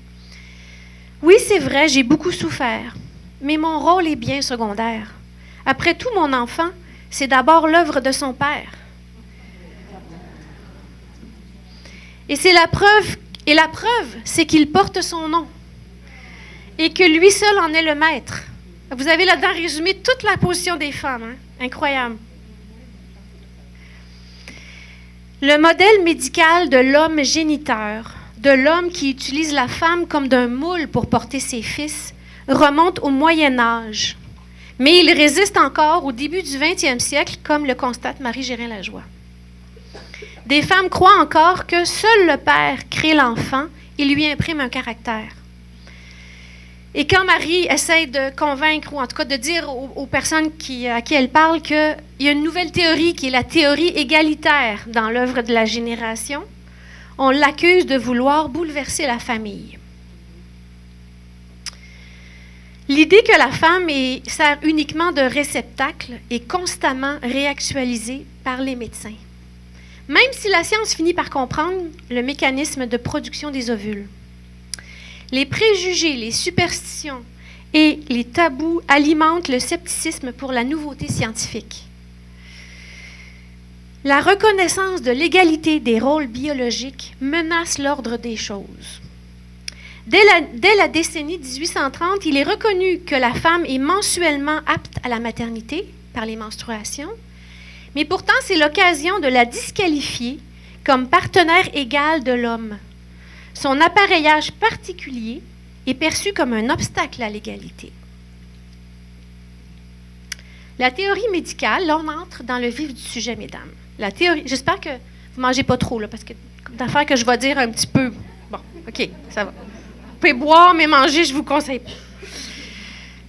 « Oui, c'est vrai, j'ai beaucoup souffert, mais mon rôle est bien secondaire. Après tout, mon enfant, c'est d'abord l'œuvre de son père. Et la preuve, c'est qu'il porte son nom. et que lui seul en est le maître. Vous avez là-dedans résumé toute la position des femmes. Hein? Incroyable. Le modèle médical de l'homme géniteur, de l'homme qui utilise la femme comme d'un moule pour porter ses fils, remonte au Moyen Âge. Mais il résiste encore au début du 20e siècle, comme le constate Marie Gérin-Lajoie. Des femmes croient encore que seul le père crée l'enfant et lui imprime un caractère. Et quand Marie essaie de convaincre, ou en tout cas de dire aux personnes à qui elle parle qu'il y a une nouvelle théorie qui est la théorie égalitaire dans l'œuvre de la génération, on l'accuse de vouloir bouleverser la famille. L'idée que la femme sert uniquement de réceptacle est constamment réactualisée par les médecins. Même si la science finit par comprendre le mécanisme de production des ovules. Les préjugés, les superstitions et les tabous alimentent le scepticisme pour la nouveauté scientifique. La reconnaissance de l'égalité des rôles biologiques menace l'ordre des choses. Dès la décennie 1830, il est reconnu que la femme est mensuellement apte à la maternité par les menstruations, mais pourtant c'est l'occasion de la disqualifier comme partenaire égal de l'homme. Son appareillage particulier est perçu comme un obstacle à l'égalité. La théorie médicale, là on entre dans le vif du sujet, mesdames. La théorie, j'espère que vous ne mangez pas trop, là, parce que d'affaires que je vais dire un petit peu. Bon, OK, ça va. Vous pouvez boire, mais manger, je vous conseille pas.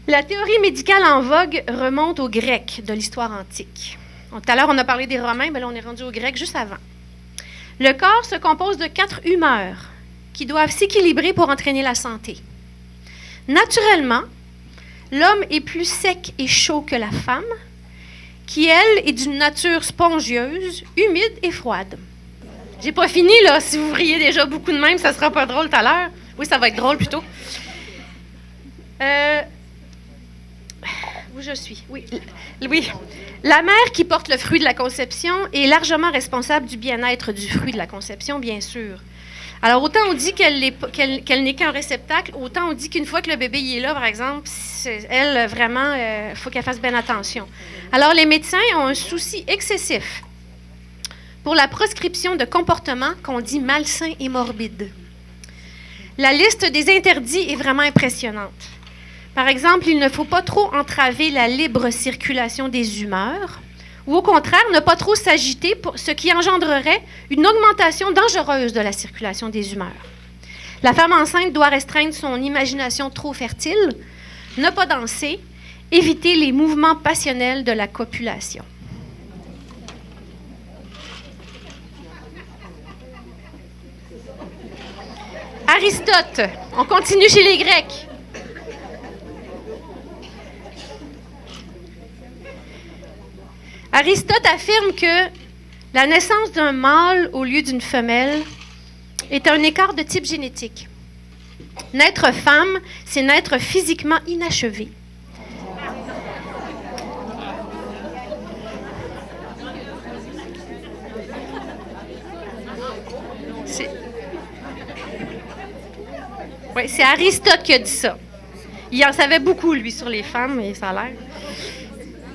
La théorie médicale en vogue remonte aux Grecs de l'histoire antique. Donc, tout à l'heure, on a parlé des Romains, mais là, on est rendu aux Grecs juste avant. Le corps se compose de 4 humeurs qui doivent s'équilibrer pour entraîner la santé. Naturellement, l'homme est plus sec et chaud que la femme, qui, elle, est d'une nature spongieuse, humide et froide. J'ai pas fini, là. Si vous riez déjà beaucoup de même, ça sera pas drôle tout à l'heure. Oui, ça va être drôle, plutôt. Où je suis? Oui. Oui. La mère qui porte le fruit de la conception est largement responsable du bien-être du fruit de la conception, bien sûr. Alors, autant on dit qu'elle n'est qu'un réceptacle, autant on dit qu'une fois que le bébé y est là, par exemple, elle, vraiment, il faut qu'elle fasse bien attention. Alors, les médecins ont un souci excessif pour la proscription de comportements qu'on dit malsains et morbides. La liste des interdits est vraiment impressionnante. Par exemple, il ne faut pas trop entraver la libre circulation des humeurs, ou au contraire, ne pas trop s'agiter, ce qui engendrerait une augmentation dangereuse de la circulation des humeurs. La femme enceinte doit restreindre son imagination trop fertile, ne pas danser, éviter les mouvements passionnels de la copulation. Aristote, on continue chez les Grecs. Aristote affirme que la naissance d'un mâle au lieu d'une femelle est un écart de type génétique. Naître femme, c'est naître physiquement inachevé. C'est Aristote qui a dit ça. Il en savait beaucoup, lui, sur les femmes, mais ça a l'air.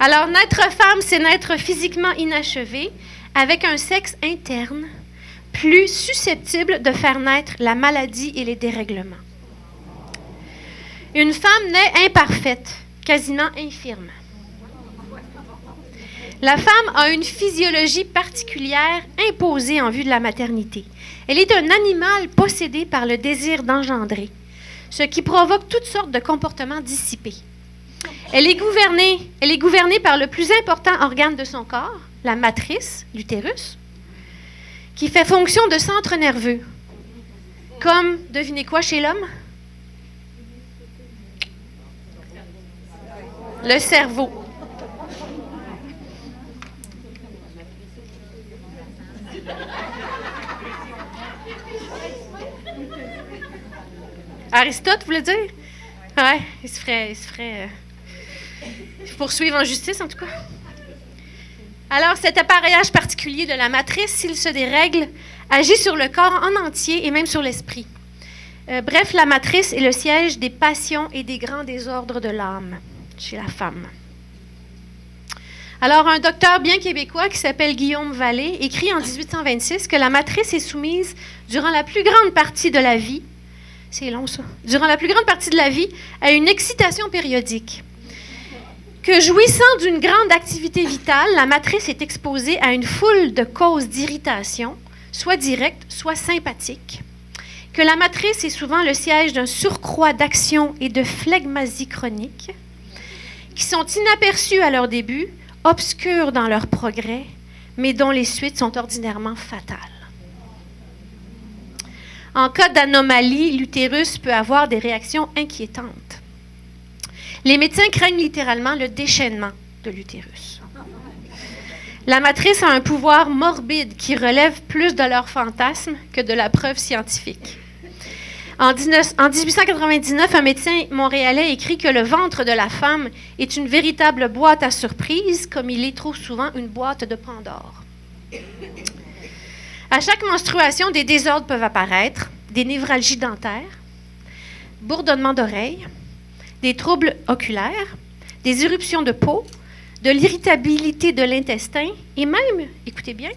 Alors, naître femme, c'est naître physiquement inachevé, avec un sexe interne, plus susceptible de faire naître la maladie et les dérèglements. Une femme naît imparfaite, quasiment infirme. La femme a une physiologie particulière imposée en vue de la maternité. Elle est un animal possédé par le désir d'engendrer, ce qui provoque toutes sortes de comportements dissipés. Elle est gouvernée par le plus important organe de son corps, la matrice, l'utérus, qui fait fonction de centre nerveux. Comme, devinez quoi chez l'homme? Le cerveau. Aristote, vous voulez dire? Ouais, il se ferait poursuivre en justice, en tout cas. Alors, cet appareillage particulier de la matrice, s'il se dérègle, agit sur le corps en entier et même sur l'esprit. Bref, la matrice est le siège des passions et des grands désordres de l'âme chez la femme. Alors, un docteur bien québécois qui s'appelle Guillaume Vallée écrit en 1826 que la matrice est soumise durant la plus grande partie de la vie, c'est long ça, durant la plus grande partie de la vie, à une excitation périodique. Que jouissant d'une grande activité vitale, la matrice est exposée à une foule de causes d'irritation, soit directes, soit sympathiques. Que la matrice est souvent le siège d'un surcroît d'action et de phlegmasie chronique, qui sont inaperçus à leur début, obscurs dans leur progrès, mais dont les suites sont ordinairement fatales. En cas d'anomalie, l'utérus peut avoir des réactions inquiétantes. Les médecins craignent littéralement le déchaînement de l'utérus. La matrice a un pouvoir morbide qui relève plus de leur fantasme que de la preuve scientifique. En 1899, un médecin montréalais écrit que le ventre de la femme est une véritable boîte à surprises, comme il est trop souvent une boîte de Pandore. À chaque menstruation, des désordres peuvent apparaître, des névralgies dentaires, bourdonnements d'oreilles, des troubles oculaires, des éruptions de peau, de l'irritabilité de l'intestin et même, écoutez bien,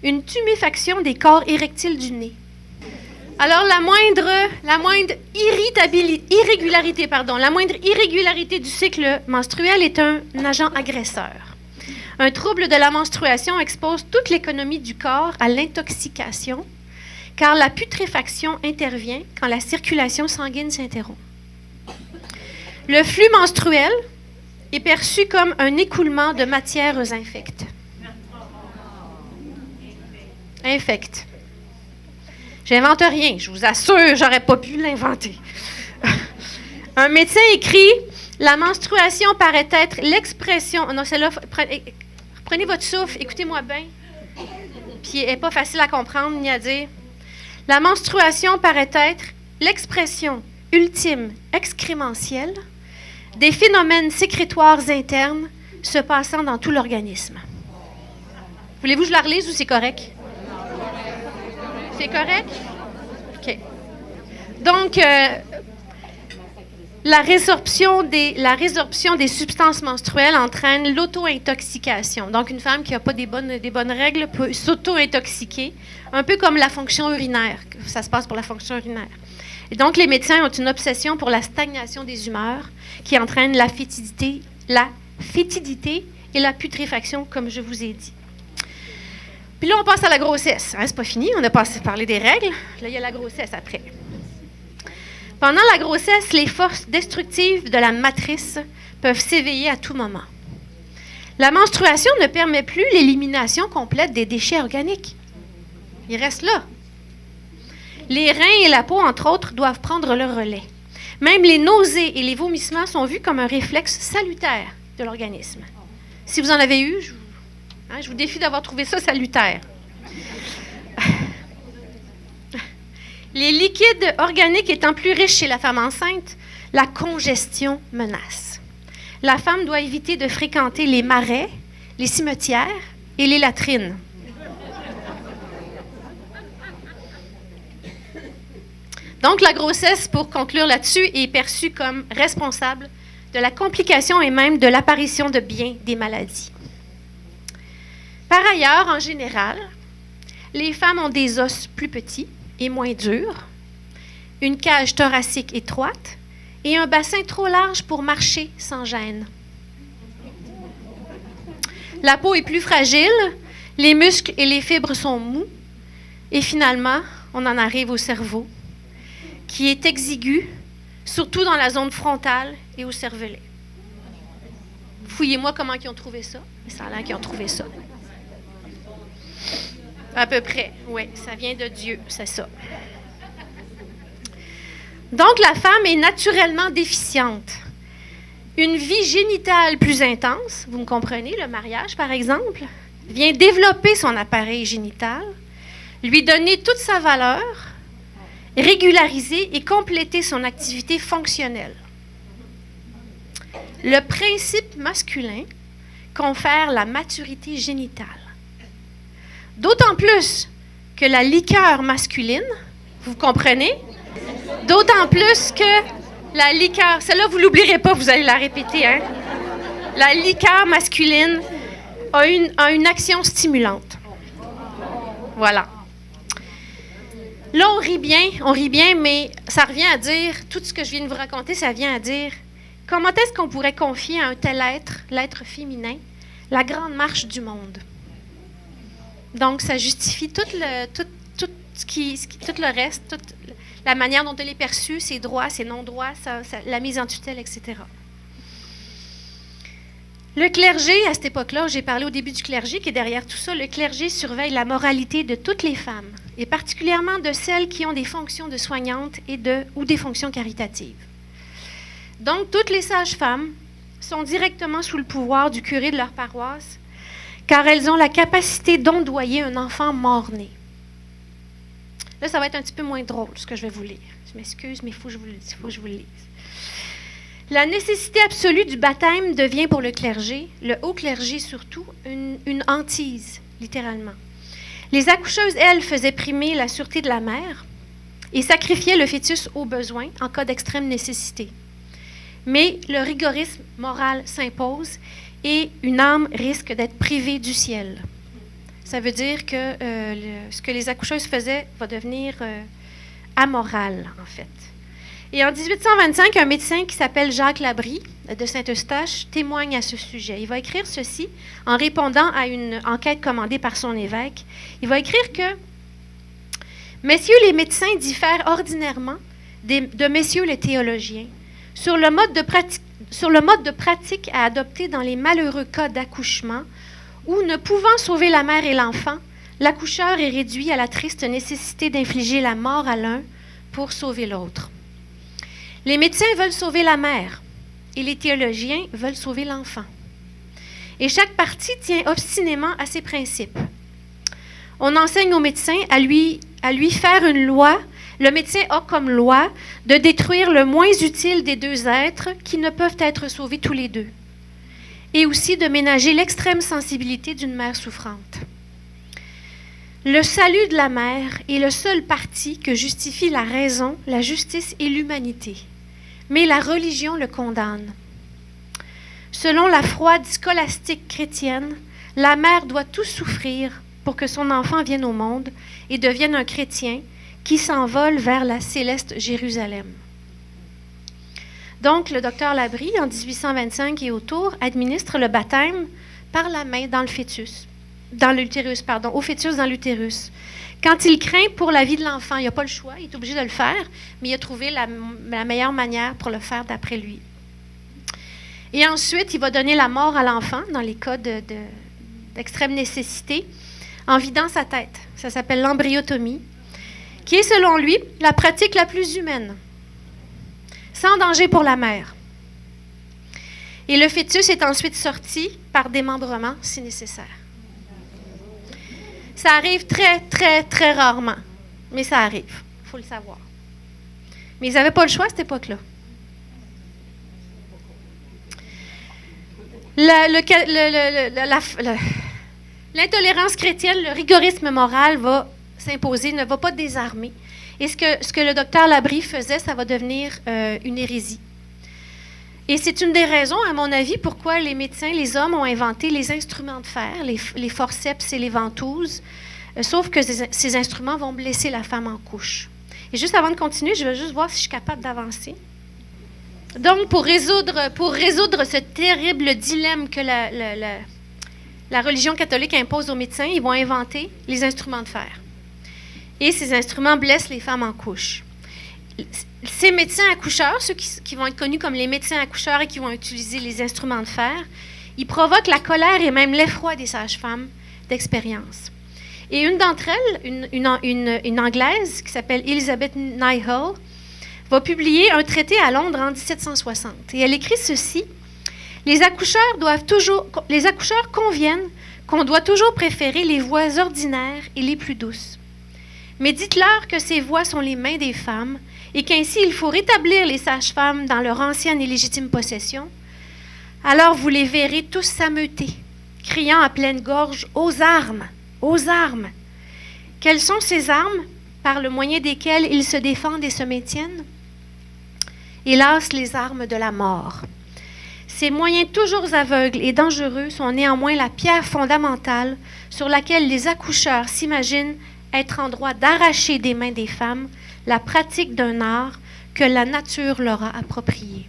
une tuméfaction des corps érectiles du nez. Alors, la moindre irrégularité du cycle menstruel est un agent agresseur. Un trouble de la menstruation expose toute l'économie du corps à l'intoxication, car la putréfaction intervient quand la circulation sanguine s'interrompt. Le flux menstruel est perçu comme un écoulement de matières infectes. Infectes. J'invente rien, je vous assure, j'aurais pas pu l'inventer. Un médecin écrit « La menstruation paraît être l'expression... » Non, celle-là, prenez votre souffle, écoutez-moi bien. Puis elle n'est pas facile à comprendre ni à dire. La menstruation paraît être l'expression ultime excrémentielle des phénomènes sécrétoires internes se passant dans tout l'organisme. Voulez-vous que je la relise ou c'est correct? C'est correct? OK. Donc, la résorption des substances menstruelles entraîne l'auto-intoxication. Donc, une femme qui n'a pas des bonnes règles peut s'auto-intoxiquer, un peu comme la fonction urinaire. Ça se passe pour la fonction urinaire. Et donc, les médecins ont une obsession pour la stagnation des humeurs qui entraîne la fétidité et la putréfaction, comme je vous ai dit. Puis là, on passe à la grossesse. Hein, c'est pas fini, on a parlé des règles. Là, il y a la grossesse après. Pendant la grossesse, les forces destructives de la matrice peuvent s'éveiller à tout moment. La menstruation ne permet plus l'élimination complète des déchets organiques. Ils restent là. Les reins et la peau, entre autres, doivent prendre le relais. Même les nausées et les vomissements sont vus comme un réflexe salutaire de l'organisme. Si vous en avez eu, je vous défie d'avoir trouvé ça salutaire. Les liquides organiques étant plus riches chez la femme enceinte, la congestion menace. La femme doit éviter de fréquenter les marais, les cimetières et les latrines. Donc, la grossesse, pour conclure là-dessus, est perçue comme responsable de la complication et même de l'apparition de bien des maladies. Par ailleurs, en général, les femmes ont des os plus petits et moins durs, une cage thoracique étroite et un bassin trop large pour marcher sans gêne. La peau est plus fragile, les muscles et les fibres sont mous, et finalement, on en arrive au cerveau, qui est exigu, surtout dans la zone frontale et au cervelet. Fouillez-moi comment ils ont trouvé ça. Ça a l'air qu'ils ont trouvé ça. À peu près, oui, ça vient de Dieu, c'est ça. Donc, la femme est naturellement déficiente. Une vie génitale plus intense, vous me comprenez, le mariage par exemple, vient développer son appareil génital, lui donner toute sa valeur, régulariser et compléter son activité fonctionnelle. Le principe masculin confère la maturité génitale. D'autant plus que la liqueur masculine, vous comprenez, D'autant plus que la liqueur, celle-là, vous ne l'oublierez pas, vous allez la répéter, hein? La liqueur masculine a une action stimulante. Voilà. Là, on rit bien, mais ça revient à dire, tout ce que je viens de vous raconter, ça vient à dire, comment est-ce qu'on pourrait confier à un tel être, l'être féminin, la grande marche du monde? Donc, ça justifie tout le reste, toute la manière dont elle est perçue, ses droits, ses non-droits, la mise en tutelle, etc. Le clergé, à cette époque-là, j'ai parlé au début du clergé qui est derrière tout ça, le clergé surveille la moralité de toutes les femmes, et particulièrement de celles qui ont des fonctions de soignantes ou des fonctions caritatives. Donc, toutes les sages-femmes sont directement sous le pouvoir du curé de leur paroisse, car elles ont la capacité d'ondoyer un enfant mort-né. Là, ça va être un petit peu moins drôle, ce que je vais vous lire. Je m'excuse, mais il faut que je vous le lise. La nécessité absolue du baptême devient pour le clergé, le haut clergé surtout, une hantise, littéralement. Les accoucheuses, elles, faisaient primer la sûreté de la mère et sacrifiaient le fœtus au besoin en cas d'extrême nécessité. Mais le rigorisme moral s'impose et une âme risque d'être privée du ciel. Ça veut dire que ce que les accoucheuses faisaient va devenir amoral, en fait. Et en 1825, un médecin qui s'appelle Jacques Labrie, de Saint-Eustache, témoigne à ce sujet. Il va écrire ceci en répondant à une enquête commandée par son évêque. Il va écrire que « Messieurs les médecins diffèrent ordinairement de messieurs les théologiens sur le mode de pratique à adopter dans les malheureux cas d'accouchement où, ne pouvant sauver la mère et l'enfant, l'accoucheur est réduit à la triste nécessité d'infliger la mort à l'un pour sauver l'autre. Les médecins veulent sauver la mère et les théologiens veulent sauver l'enfant. Et chaque parti tient obstinément à ses principes. On enseigne au médecin à lui faire une loi. Le médecin a comme loi de détruire le moins utile des deux êtres qui ne peuvent être sauvés tous les deux, et aussi de ménager l'extrême sensibilité d'une mère souffrante. Le salut de la mère est le seul parti que justifie la raison, la justice et l'humanité. Mais la religion le condamne. Selon la froide scolastique chrétienne, la mère doit tout souffrir pour que son enfant vienne au monde et devienne un chrétien qui s'envole vers la céleste Jérusalem. Donc, le docteur Labrie, en 1825 et autour, administre le baptême par la main dans le fœtus. Au fœtus dans l'utérus. Quand il craint pour la vie de l'enfant, il n'a pas le choix, il est obligé de le faire, mais il a trouvé la meilleure manière pour le faire d'après lui. Et ensuite, il va donner la mort à l'enfant dans les cas d'extrême nécessité en vidant sa tête. Ça s'appelle l'embryotomie, qui est, selon lui, la pratique la plus humaine, sans danger pour la mère. Et le fœtus est ensuite sorti par démembrement si nécessaire. Ça arrive très, très, très rarement, mais ça arrive, il faut le savoir. Mais ils n'avaient pas le choix à cette époque-là. L'intolérance chrétienne, le rigorisme moral va s'imposer, ne va pas désarmer. Et ce que le docteur Labrie faisait, ça va devenir une hérésie. Et c'est une des raisons, à mon avis, pourquoi les médecins, les hommes, ont inventé les instruments de fer, les forceps et les ventouses, sauf que ces instruments vont blesser la femme en couche. Et juste avant de continuer, je vais juste voir si je suis capable d'avancer. Donc, pour résoudre ce terrible dilemme que la religion catholique impose aux médecins, ils vont inventer les instruments de fer. Et ces instruments blessent les femmes en couche. Ces médecins accoucheurs, ceux qui vont être connus comme les médecins accoucheurs et qui vont utiliser les instruments de fer, ils provoquent la colère et même l'effroi des sages-femmes d'expérience. Et une d'entre elles, une Anglaise qui s'appelle Elizabeth Nighall, va publier un traité à Londres en 1760. Et elle écrit ceci: les accoucheurs conviennent qu'on doit toujours préférer les voies ordinaires et les plus douces. Mais dites-leur que ces voies sont les mains des femmes et qu'ainsi il faut rétablir les sages-femmes dans leur ancienne et légitime possession. Alors vous les verrez tous s'ameuter, criant à pleine gorge « Aux armes! Aux armes !» Quelles sont ces armes par le moyen desquelles ils se défendent et se maintiennent? hélas, les armes de la mort. Ces moyens toujours aveugles et dangereux sont néanmoins la pierre fondamentale sur laquelle les accoucheurs s'imaginent être en droit d'arracher des mains des femmes la pratique d'un art que la nature leur a approprié.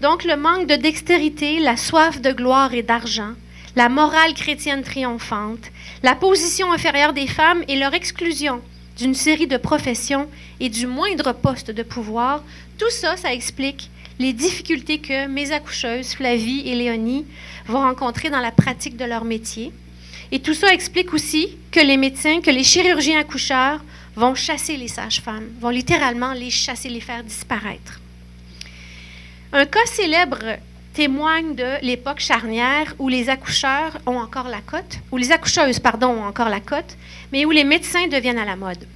Donc, le manque de dextérité, la soif de gloire et d'argent, la morale chrétienne triomphante, la position inférieure des femmes et leur exclusion d'une série de professions et du moindre poste de pouvoir, tout ça, ça explique les difficultés que mes accoucheuses, Flavie et Léonie, vont rencontrer dans la pratique de leur métier. Et tout ça explique aussi que les médecins, que les chirurgiens accoucheurs vont chasser les sages-femmes, vont littéralement les chasser, les faire disparaître. Un cas célèbre témoigne de l'époque charnière où les accoucheurs ont encore la cote, où les accoucheuses, ont encore la cote, mais où les médecins deviennent à la mode.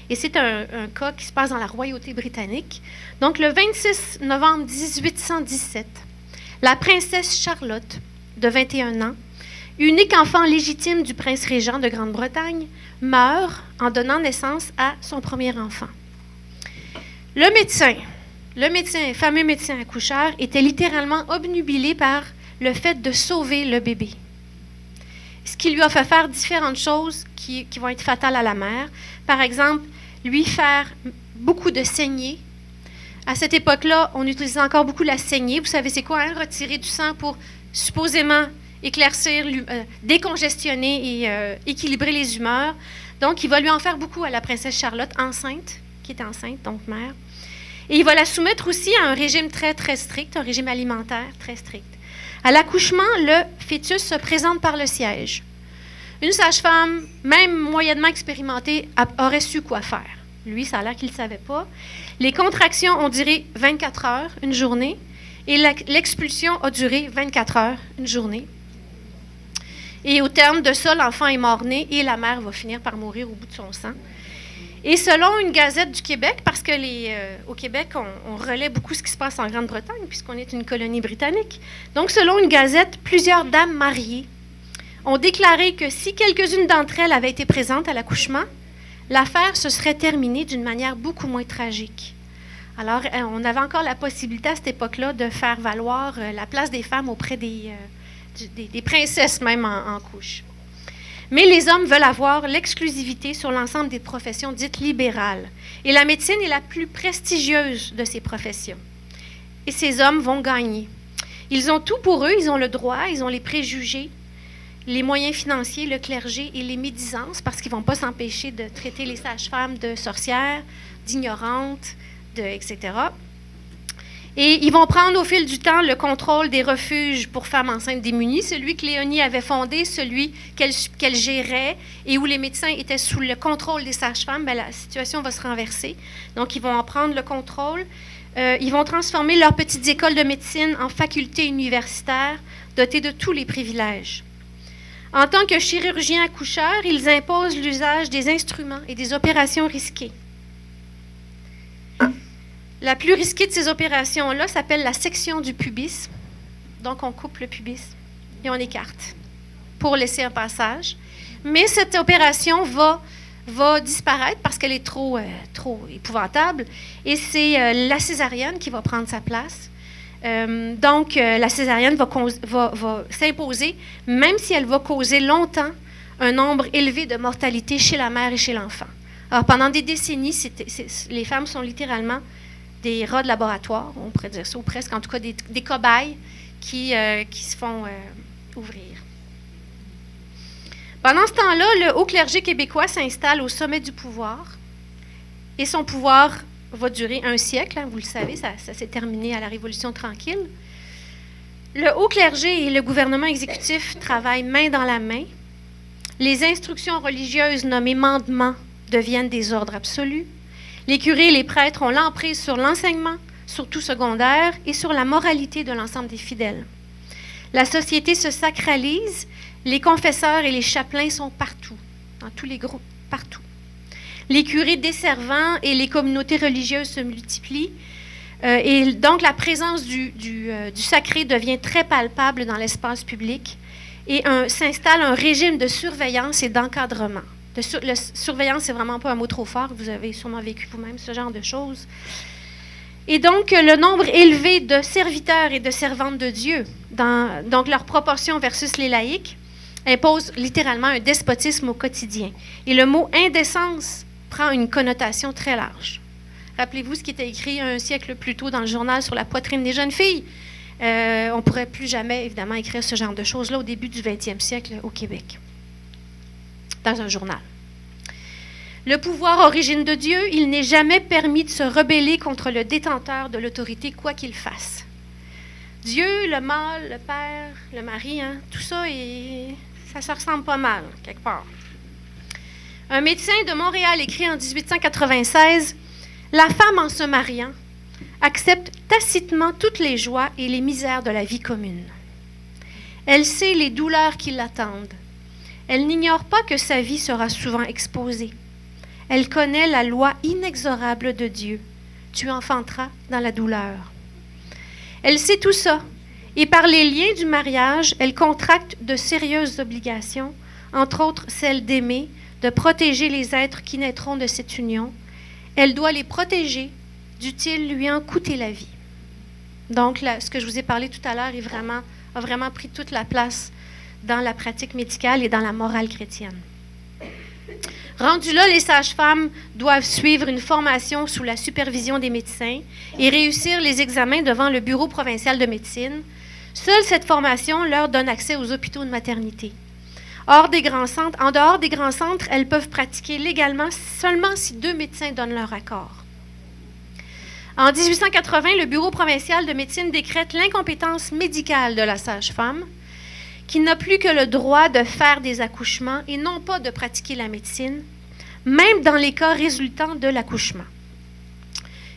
Et c'est un cas qui se passe dans la royauté britannique. Donc, le 26 novembre 1817, la princesse Charlotte, de 21 ans, unique enfant légitime du prince régent de Grande-Bretagne, meurt en donnant naissance à son premier enfant. Le fameux médecin accoucheur, était littéralement obnubilé par le fait de sauver le bébé. Ce qui lui a fait faire différentes choses qui vont être fatales à la mère. Par exemple, lui faire beaucoup de saignées. À cette époque-là, on utilisait encore beaucoup la saignée. Vous savez, c'est quoi, hein? Retirer du sang pour supposément éclaircir, décongestionner et équilibrer les humeurs. Donc, il va lui en faire beaucoup à la princesse Charlotte, qui était enceinte, donc mère. Et il va la soumettre aussi à un régime très, très strict, un régime alimentaire très strict. À l'accouchement, le fœtus se présente par le siège. Une sage-femme, même moyennement expérimentée, aurait su quoi faire. Lui, ça a l'air qu'il ne savait pas. Les contractions ont duré 24 heures, une journée, et l'expulsion a duré 24 heures, une journée. Et au terme de ça, l'enfant est mort-né et la mère va finir par mourir au bout de son sang. Et selon une gazette du Québec, parce que au Québec, on relaie beaucoup ce qui se passe en Grande-Bretagne, puisqu'on est une colonie britannique. Donc, selon une gazette, plusieurs dames mariées ont déclaré que si quelques-unes d'entre elles avaient été présentes à l'accouchement, l'affaire se serait terminée d'une manière beaucoup moins tragique. Alors, on avait encore la possibilité à cette époque-là de faire valoir la place des femmes auprès des princesses même en couche. Mais les hommes veulent avoir l'exclusivité sur l'ensemble des professions dites libérales. Et la médecine est la plus prestigieuse de ces professions. Et ces hommes vont gagner. Ils ont tout pour eux, ils ont le droit, ils ont les préjugés, les moyens financiers, le clergé et les médisances, parce qu'ils ne vont pas s'empêcher de traiter les sages-femmes de sorcières, d'ignorantes, etc. Et ils vont prendre au fil du temps le contrôle des refuges pour femmes enceintes démunies, celui que Léonie avait fondé, celui qu'elle gérait et où les médecins étaient sous le contrôle des sages-femmes. Bien, la situation va se renverser. Donc, ils vont en prendre le contrôle. Ils vont transformer leurs petites écoles de médecine en facultés universitaires dotées de tous les privilèges. En tant que chirurgiens accoucheurs, ils imposent l'usage des instruments et des opérations risquées. La plus risquée de ces opérations-là s'appelle la section du pubis. Donc, on coupe le pubis et on écarte pour laisser un passage. Mais cette opération va disparaître parce qu'elle est trop épouvantable. Et c'est la césarienne qui va prendre sa place. Donc, la césarienne va s'imposer, même si elle va causer longtemps un nombre élevé de mortalité chez la mère et chez l'enfant. Alors, pendant des décennies, les femmes sont littéralement des rats de laboratoire, on pourrait dire ça, ou presque, en tout cas des cobayes qui se font ouvrir. Pendant ce temps-là, le haut clergé québécois s'installe au sommet du pouvoir et son pouvoir va durer un siècle, hein, vous le savez, ça s'est terminé à la Révolution tranquille. Le haut clergé et le gouvernement exécutif travaillent main dans la main. Les instructions religieuses nommées mandements deviennent des ordres absolus. Les curés et les prêtres ont l'emprise sur l'enseignement, surtout secondaire, et sur la moralité de l'ensemble des fidèles. La société se sacralise, les confesseurs et les chapelains sont partout, dans tous les groupes, partout. Les curés desservants et les communautés religieuses se multiplient, et donc la présence du sacré devient très palpable dans l'espace public, et s'installe un régime de surveillance et d'encadrement Surveillance, c'est vraiment pas un mot trop fort. Vous avez sûrement vécu vous-même ce genre de choses. Et donc, le nombre élevé de serviteurs et de servantes de Dieu, donc leur proportion versus les laïcs, impose littéralement un despotisme au quotidien. Et le mot indécence prend une connotation très large. Rappelez-vous ce qui était écrit un siècle plus tôt dans le journal sur la poitrine des jeunes filles. On ne pourrait plus jamais, évidemment, écrire ce genre de choses-là au début du 20e siècle au Québec, dans un journal. Le pouvoir origine de Dieu, il n'est jamais permis de se rebeller contre le détenteur de l'autorité, quoi qu'il fasse. Dieu, le mâle, le père, le mari, tout ça, ça se ressemble pas mal, quelque part. Un médecin de Montréal écrit en 1896 « La femme, en se mariant, accepte tacitement toutes les joies et les misères de la vie commune. Elle sait les douleurs qui l'attendent. Elle n'ignore pas que sa vie sera souvent exposée. Elle connaît la loi inexorable de Dieu. Tu enfanteras dans la douleur. Elle sait tout ça, et par les liens du mariage, elle contracte de sérieuses obligations, entre autres celle d'aimer, de protéger les êtres qui naîtront de cette union. Elle doit les protéger, dût-il lui en coûter la vie. » Donc, ce que je vous ai parlé tout à l'heure a vraiment pris toute la place dans la pratique médicale et dans la morale chrétienne. Rendues là, les sages-femmes doivent suivre une formation sous la supervision des médecins et réussir les examens devant le Bureau provincial de médecine. Seule cette formation leur donne accès aux hôpitaux de maternité. En dehors des grands centres, elles peuvent pratiquer légalement seulement si 2 médecins donnent leur accord. En 1880, le Bureau provincial de médecine décrète l'incompétence médicale de la sage-femme, qui n'a plus que le droit de faire des accouchements et non pas de pratiquer la médecine, même dans les cas résultant de l'accouchement.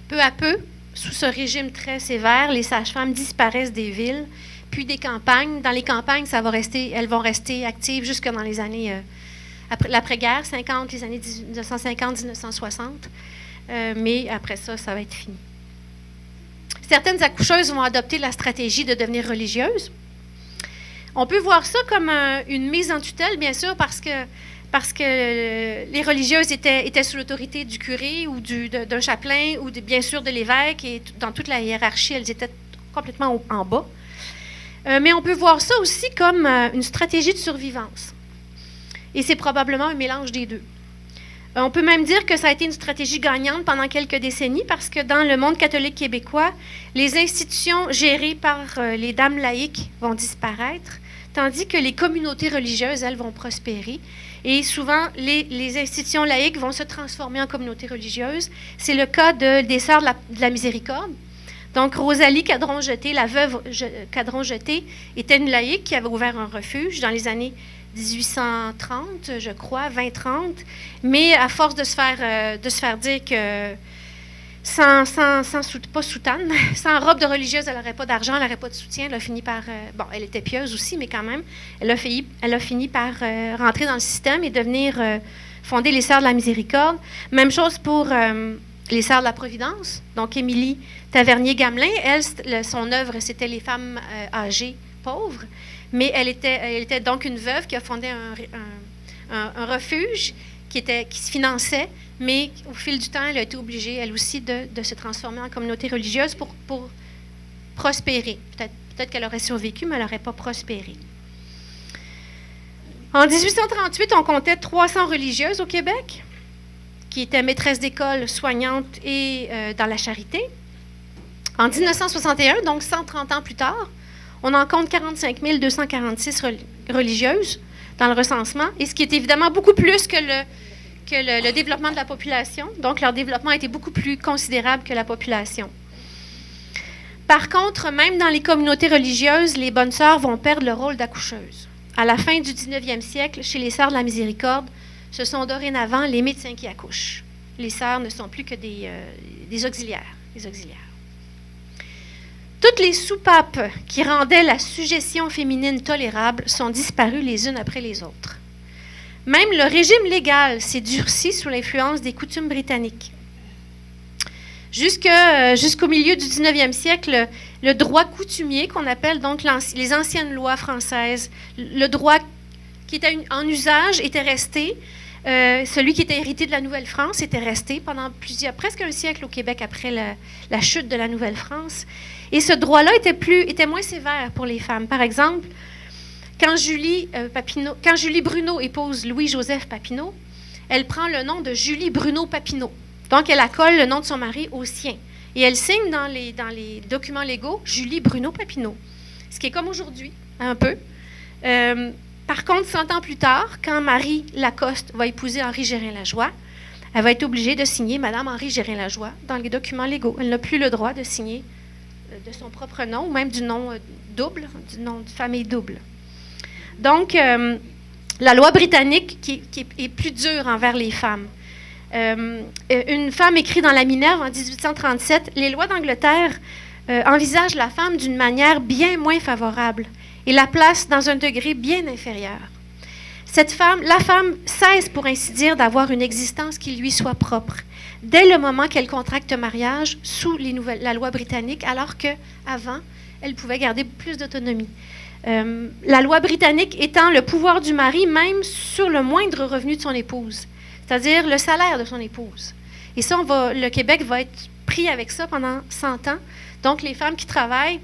Peu à peu, sous ce régime très sévère, les sages-femmes disparaissent des villes, puis des campagnes. Dans les campagnes, elles vont rester actives jusque dans les années l'après-guerre, les années 1950-1960, mais après ça, ça va être fini. Certaines accoucheuses vont adopter la stratégie de devenir religieuses. On peut voir ça comme une mise en tutelle, bien sûr, parce que les religieuses étaient sous l'autorité du curé ou d'un chapelain ou bien sûr de l'évêque, et dans toute la hiérarchie, elles étaient complètement en bas. Mais on peut voir ça aussi comme une stratégie de survivance. Et c'est probablement un mélange des deux. On peut même dire que ça a été une stratégie gagnante pendant quelques décennies parce que dans le monde catholique québécois, les institutions gérées par les dames laïques vont disparaître, tandis que les communautés religieuses, elles, vont prospérer. Et souvent, les institutions laïques vont se transformer en communautés religieuses. C'est le cas des Sœurs de la Miséricorde. Donc, Rosalie Cadron-Jeté, la veuve Cadron-Jeté, était une laïque qui avait ouvert un refuge dans les années 1830, je crois, 20-30, mais à force de se faire dire que sans soutane, sans robe de religieuse, elle n'aurait pas d'argent, elle n'aurait pas de soutien, elle a fini par... elle était pieuse aussi, mais quand même, elle a fini par rentrer dans le système et fonder les Sœurs de la Miséricorde. Même chose pour les Sœurs de la Providence, donc Émilie Tavernier-Gamelin, elle, son œuvre, c'était les femmes âgées pauvres, mais elle était donc une veuve qui a fondé un refuge qui se finançait, mais au fil du temps, elle a été obligée, elle aussi, de se transformer en communauté religieuse pour prospérer. Peut-être qu'elle aurait survécu, mais elle n'aurait pas prospéré. En 1838, on comptait 300 religieuses au Québec, qui étaient maîtresses d'école, soignantes et dans la charité. En 1961, donc 130 ans plus tard, on en compte 45 246 religieuses dans le recensement, et ce qui est évidemment beaucoup plus que le développement de la population. Donc, leur développement a été beaucoup plus considérable que la population. Par contre, même dans les communautés religieuses, les bonnes sœurs vont perdre le rôle d'accoucheuses. À la fin du 19e siècle, chez les Sœurs de la Miséricorde, ce sont dorénavant les médecins qui accouchent. Les sœurs ne sont plus que des auxiliaires. Toutes les soupapes qui rendaient la sujétion féminine tolérable sont disparues les unes après les autres. Même le régime légal s'est durci sous l'influence des coutumes britanniques. Jusqu'au milieu du 19e siècle, le droit coutumier, qu'on appelle donc les anciennes lois françaises, le droit qui était en usage était resté, Celui qui était hérité de la Nouvelle-France était resté pendant presque un siècle au Québec après la chute de la Nouvelle-France. Et ce droit-là était moins sévère pour les femmes. Par exemple, quand Julie Bruno épouse Louis-Joseph Papineau, elle prend le nom de Julie Bruno Papineau. Donc, elle accole le nom de son mari au sien. Et elle signe dans les documents légaux Julie Bruno Papineau. Ce qui est comme aujourd'hui, un peu. Par contre, 100 ans plus tard, quand Marie Lacoste va épouser Henri Gérin-Lajoie, elle va être obligée de signer Madame Henri Gérin-Lajoie dans les documents légaux. Elle n'a plus le droit de signer de son propre nom, ou même du nom double, du nom de famille double. Donc, la loi britannique qui est plus dure envers les femmes. Une femme écrit dans la Minerve en 1837, les lois d'Angleterre envisagent la femme d'une manière bien moins favorable et la place dans un degré bien inférieur. La femme cesse, pour ainsi dire, d'avoir une existence qui lui soit propre, dès le moment qu'elle contracte mariage sous la loi britannique, alors qu'avant, elle pouvait garder plus d'autonomie. La loi britannique étend le pouvoir du mari même sur le moindre revenu de son épouse, c'est-à-dire le salaire de son épouse. Et ça, le Québec va être pris avec ça pendant 100 ans. Donc, les femmes qui travaillent,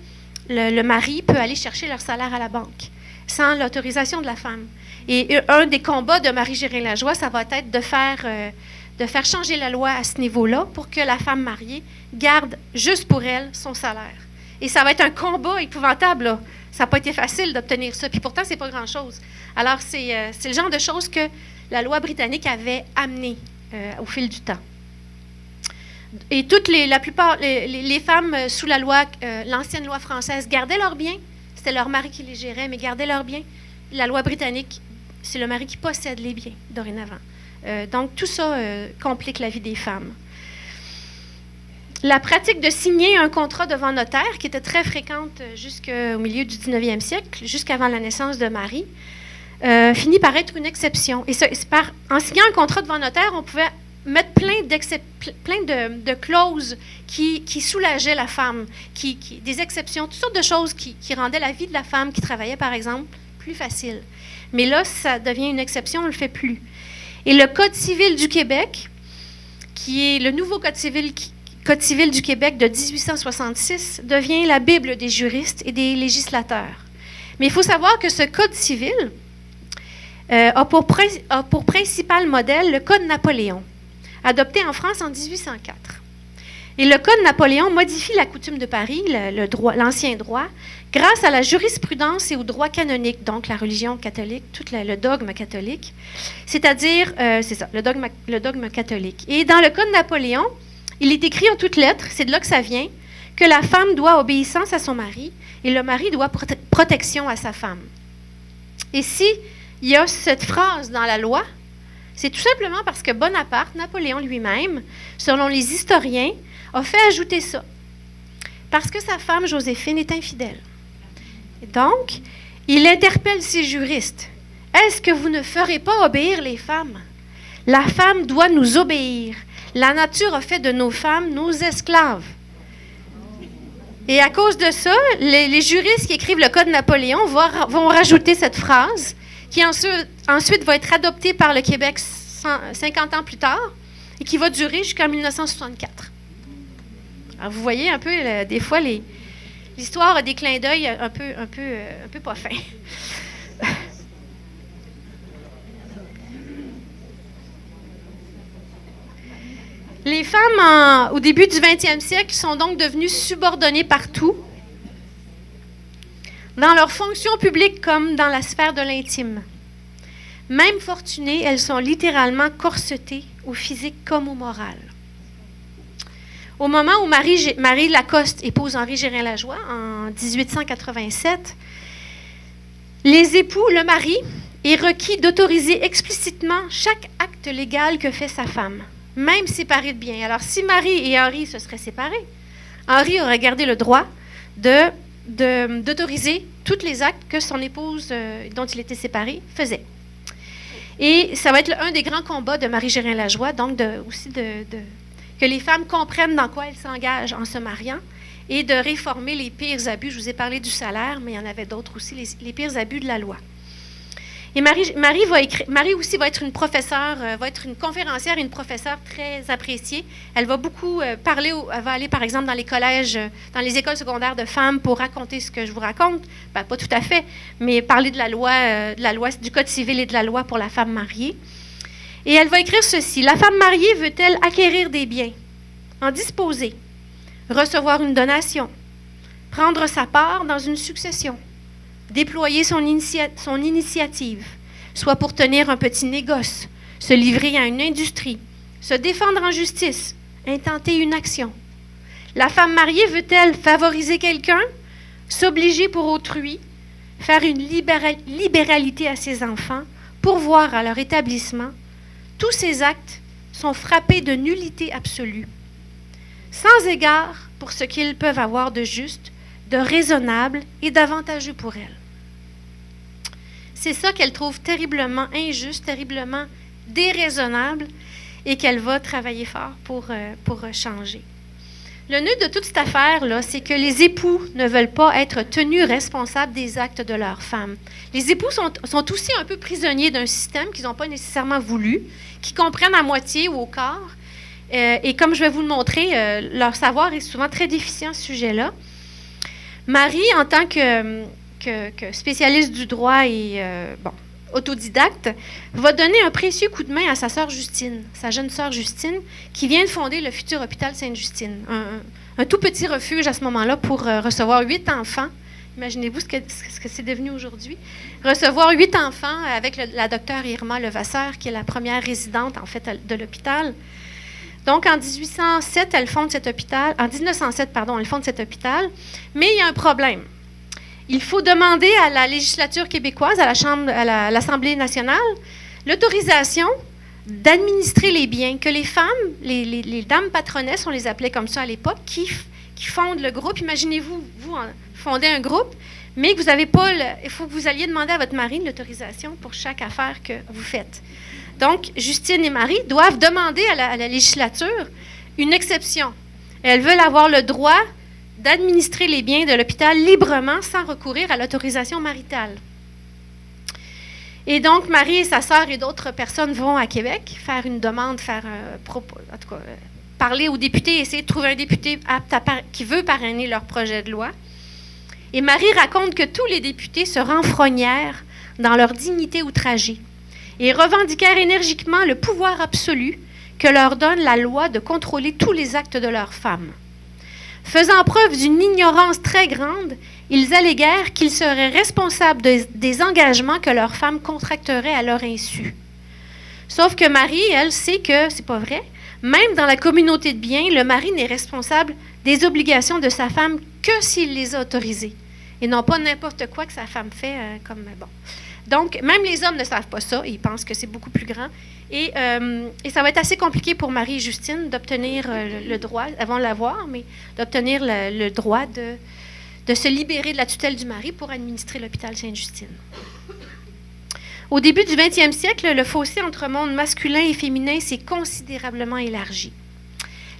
le mari peut aller chercher leur salaire à la banque sans l'autorisation de la femme. Et un des combats de Marie Gérin-Lajoie, ça va être de faire changer la loi à ce niveau-là pour que la femme mariée garde juste pour elle son salaire. Et ça va être un combat épouvantable, là. Ça n'a pas été facile d'obtenir ça. Puis pourtant, c'est pas grand-chose. Alors, c'est le genre de choses que la loi britannique avait amené au fil du temps. Et la plupart, les femmes sous la loi, l'ancienne loi française, gardaient leurs biens. C'était leur mari qui les gérait, mais gardaient leurs biens. La loi britannique, c'est le mari qui possède les biens, dorénavant. Donc, tout ça complique la vie des femmes. La pratique de signer un contrat devant notaire, qui était très fréquente jusqu'au milieu du 19e siècle, jusqu'avant la naissance de Marie, finit par être une exception. Et en signant un contrat devant notaire, on pouvait mettre plein de clauses qui soulageaient la femme, des exceptions, toutes sortes de choses qui rendaient la vie de la femme qui travaillait, par exemple, plus facile. Mais là, ça devient une exception, on ne le fait plus. Et le Code civil du Québec, qui est le nouveau Code civil du Québec de 1866, devient la Bible des juristes et des législateurs. Mais il faut savoir que ce Code civil a pour principal modèle le Code Napoléon, adopté en France en 1804. Et le Code Napoléon modifie la coutume de Paris, l'ancien droit, grâce à la jurisprudence et au droit canonique, donc la religion catholique, tout le dogme catholique, c'est-à-dire, c'est ça, le dogme catholique. Et dans le Code Napoléon, il est écrit en toutes lettres, c'est de là que ça vient, que la femme doit obéissance à son mari et le mari doit protection à sa femme. Et si il y a cette phrase dans la loi, c'est tout simplement parce que Bonaparte, Napoléon lui-même, selon les historiens, a fait ajouter ça. Parce que sa femme, Joséphine, est infidèle. Et donc, il interpelle ses juristes. Est-ce que vous ne ferez pas obéir les femmes? La femme doit nous obéir. La nature a fait de nos femmes nos esclaves. Et à cause de ça, les juristes qui écrivent le Code Napoléon vont rajouter cette phrase qui ensuite va être adoptée par le Québec 50 ans plus tard et qui va durer jusqu'en 1964. Alors, vous voyez un peu, des fois, l'histoire a des clins d'œil un peu pas fins. Les femmes, au début du 20e siècle, sont donc devenues subordonnées partout, dans leurs fonctions publiques comme dans la sphère de l'intime. Même fortunées, elles sont littéralement corsetées, au physique comme au moral. Au moment où Marie Lacoste épouse Henri Gérin-Lajoie, en 1887, les époux, le mari, est requis d'autoriser explicitement chaque acte légal que fait sa femme, même séparé de biens. Alors, si Marie et Henri se seraient séparés, Henri aurait gardé le droit d'autoriser tous les actes que son épouse, dont il était séparé, faisait. Et ça va être un des grands combats de Marie Gérin-Lajoie, donc que les femmes comprennent dans quoi elles s'engagent en se mariant et de réformer les pires abus. Je vous ai parlé du salaire, mais il y en avait d'autres aussi, les pires abus de la loi. Et Marie aussi va être une professeure, va être une conférencière et une professeure très appréciée. Elle va beaucoup parler, elle va aller par exemple dans les collèges, dans les écoles secondaires de femmes pour raconter ce que je vous raconte. Ben, pas tout à fait, mais parler de la loi, du Code civil et de la loi pour la femme mariée. Et elle va écrire ceci: la femme mariée veut-elle acquérir des biens, en disposer, recevoir une donation, prendre sa part dans une succession, déployer son initiative, soit pour tenir un petit négoce, se livrer à une industrie, se défendre en justice, intenter une action. La femme mariée veut-elle favoriser quelqu'un, s'obliger pour autrui, faire une libéralité à ses enfants, pourvoir à leur établissement? Tous ces actes sont frappés de nullité absolue, sans égard pour ce qu'ils peuvent avoir de juste, de raisonnable et d'avantageux pour elle. C'est ça qu'elle trouve terriblement injuste, terriblement déraisonnable et qu'elle va travailler fort pour changer. Le nœud de toute cette affaire-là, c'est que les époux ne veulent pas être tenus responsables des actes de leur femme. Les époux sont aussi un peu prisonniers d'un système qu'ils n'ont pas nécessairement voulu, qu'ils comprennent à moitié ou au quart. Et comme je vais vous le montrer, leur savoir est souvent très déficient à ce sujet-là. Marie, en tant que spécialiste du droit et autodidacte, va donner un précieux coup de main à sa sœur Justine, sa jeune sœur Justine, qui vient de fonder le futur hôpital Sainte-Justine. Un tout petit refuge à ce moment-là pour recevoir 8 enfants. Imaginez-vous ce que c'est devenu aujourd'hui. Recevoir 8 enfants avec la docteure Irma Levasseur, qui est la première résidente, en fait, de l'hôpital. Donc, en 1907, elle fonde cet hôpital. En 1907, pardon, elle fonde cet hôpital. Mais il y a un problème. Il faut demander à la législature québécoise, à l'Assemblée nationale, l'autorisation d'administrer les biens que les femmes, les dames patronesses, on les appelait comme ça à l'époque, qui fondent le groupe. Imaginez-vous, vous fondez un groupe, mais que vous n'avez pas, il faut que vous alliez demander à votre mari l'autorisation pour chaque affaire que vous faites. Donc, Justine et Marie doivent demander à la législature une exception. Elles veulent avoir le droit d'administrer les biens de l'hôpital librement sans recourir à l'autorisation maritale. Et donc, Marie et sa sœur et d'autres personnes vont à Québec faire une demande, parler aux députés, essayer de trouver un député apte qui veut parrainer leur projet de loi. Et Marie raconte que tous les députés se renfrognèrent dans leur dignité outragée et revendiquèrent énergiquement le pouvoir absolu que leur donne la loi de contrôler tous les actes de leurs femmes. Faisant preuve d'une ignorance très grande, ils alléguèrent qu'ils seraient responsables des engagements que leurs femmes contracteraient à leur insu. Sauf que Marie, elle, sait que c'est pas vrai. Même dans la communauté de biens, le mari n'est responsable des obligations de sa femme que s'il les a autorisées. Et non pas n'importe quoi que sa femme fait Donc, même les hommes ne savent pas ça. Ils pensent que c'est beaucoup plus grand. Et ça va être assez compliqué pour Marie et Justine d'obtenir le droit, elles vont l'avoir, mais d'obtenir le droit de se libérer de la tutelle du mari pour administrer l'hôpital Sainte-Justine. Au début du 20e siècle, le fossé entre monde masculin et féminin s'est considérablement élargi.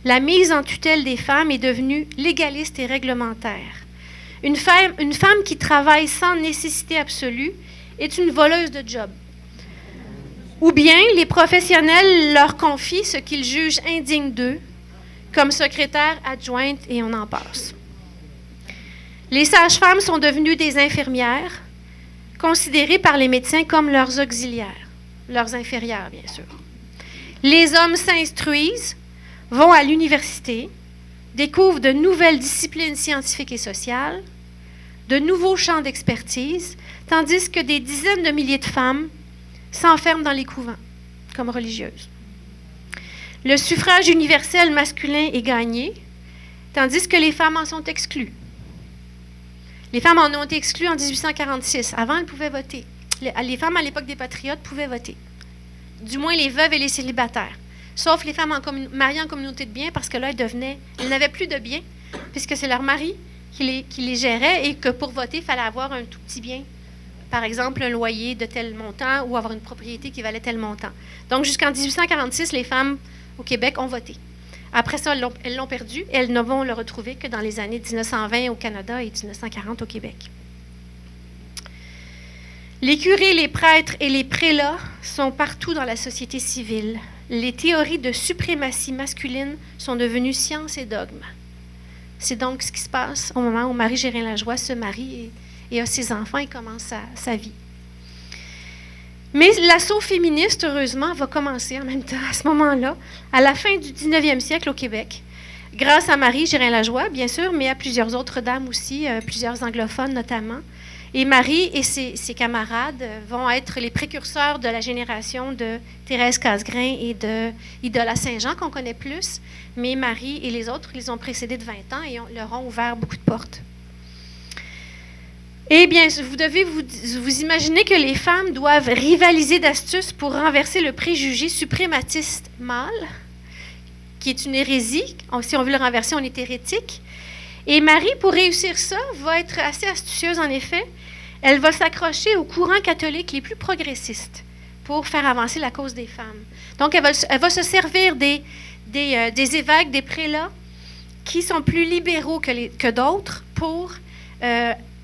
La mise en tutelle des femmes est devenue légaliste et réglementaire. Une femme qui travaille sans nécessité absolue est une voleuse de job. Ou bien les professionnels leur confient ce qu'ils jugent indigne d'eux, comme secrétaire, adjointe, et on en passe. Les sages-femmes sont devenues des infirmières, considérées par les médecins comme leurs auxiliaires, leurs inférieurs, bien sûr. Les hommes s'instruisent, vont à l'université, découvrent de nouvelles disciplines scientifiques et sociales, de nouveaux champs d'expertise, tandis que des dizaines de milliers de femmes s'enferment dans les couvents, comme religieuses. Le suffrage universel masculin est gagné, tandis que les femmes en sont exclues. Les femmes en ont été exclues en 1846. Avant, elles pouvaient voter. Les femmes, à l'époque des patriotes, pouvaient voter. Du moins, les veuves et les célibataires. Sauf les femmes mariées en communauté de biens, parce que là, elles n'avaient plus de biens, puisque c'est leur mari qui les gérait, et que pour voter, il fallait avoir un tout petit bien. Par exemple, un loyer de tel montant ou avoir une propriété qui valait tel montant. Donc, jusqu'en 1846, les femmes au Québec ont voté. Après ça, elles l'ont perdu et elles ne vont le retrouver que dans les années 1920 au Canada et 1940 au Québec. Les curés, les prêtres et les prélats sont partout dans la société civile. Les théories de suprématie masculine sont devenues science et dogme. C'est donc ce qui se passe au moment où Marie Gérin-Lajoie se marie et a ses enfants et commence sa vie. Mais l'assaut féministe, heureusement, va commencer en même temps à ce moment-là, à la fin du 19e siècle au Québec, grâce à Marie Gérin-Lajoie, bien sûr, mais à plusieurs autres dames aussi, plusieurs anglophones notamment. Et Marie et ses camarades vont être les précurseurs de la génération de Thérèse Casgrain et de Idola Saint-Jean, qu'on connaît plus. Mais Marie et les autres, ils ont précédé de 20 ans et leur ont ouvert beaucoup de portes. Eh bien, vous devez vous imaginer que les femmes doivent rivaliser d'astuces pour renverser le préjugé suprématiste mâle, qui est une hérésie. Si on veut le renverser, on est hérétique. Et Marie, pour réussir ça, va être assez astucieuse en effet. Elle va s'accrocher aux courants catholiques les plus progressistes pour faire avancer la cause des femmes. Donc, elle va se servir des évêques, des prélats qui sont plus libéraux que d'autres pour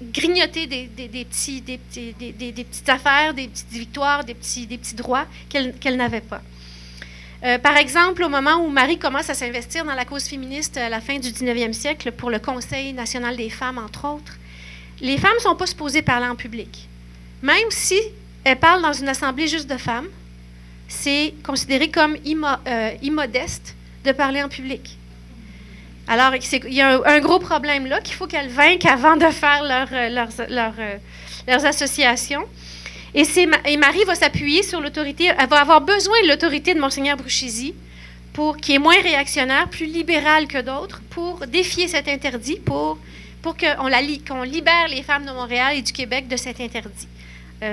grignoter des petites affaires, des petites victoires, des petits droits qu'elle n'avait pas. Par exemple, au moment où Marie commence à s'investir dans la cause féministe à la fin du 19e siècle pour le Conseil national des femmes, entre autres, les femmes ne sont pas supposées parler en public. Même si elles parlent dans une assemblée juste de femmes, c'est considéré comme immodeste de parler en public. Alors, il y a un gros problème là qu'il faut qu'elles vainquent avant de faire leurs associations. Et Marie va s'appuyer sur l'autorité, elle va avoir besoin de l'autorité de Monseigneur Bruchézy, qui est moins réactionnaire, plus libéral que d'autres, pour défier cet interdit, pour qu'on libère les femmes de Montréal et du Québec de cet interdit.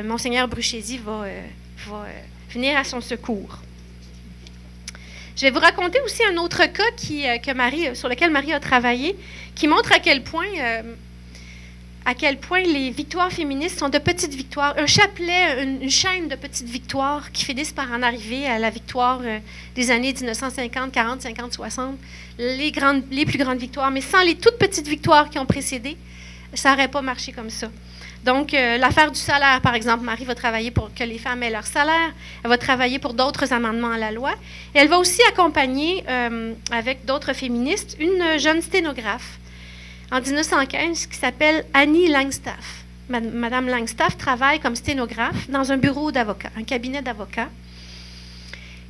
Monseigneur Bruchézy va venir à son secours. Je vais vous raconter aussi un autre cas sur lequel Marie a travaillé, qui montre à quel point les victoires féministes sont de petites victoires. Un chapelet, une chaîne de petites victoires qui finissent par en arriver à la victoire des années 1950, 40, 50, 60, les plus grandes victoires. Mais sans les toutes petites victoires qui ont précédé, ça n'aurait pas marché comme ça. Donc, l'affaire du salaire, par exemple, Marie va travailler pour que les femmes aient leur salaire. Elle va travailler pour d'autres amendements à la loi. Et elle va aussi accompagner, avec d'autres féministes, une jeune sténographe en 1915 qui s'appelle Annie Langstaff. Madame Langstaff travaille comme sténographe dans un bureau d'avocat, un cabinet d'avocats.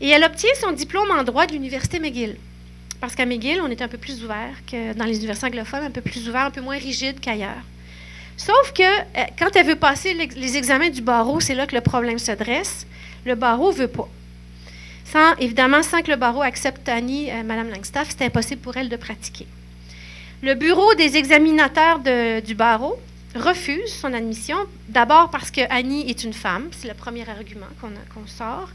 Et elle obtient son diplôme en droit de l'Université McGill. Parce qu'à McGill, on est un peu plus ouvert que dans les universités anglophones, un peu plus ouvert, un peu moins rigide qu'ailleurs. Sauf que quand elle veut passer les examens du barreau, c'est là que le problème se dresse. Le barreau ne veut pas. Évidemment, sans que le barreau accepte Annie, Mme Langstaff, c'est impossible pour elle de pratiquer. Le bureau des examinateurs du barreau refuse son admission, d'abord parce que Annie est une femme, c'est le premier argument qu'on sort,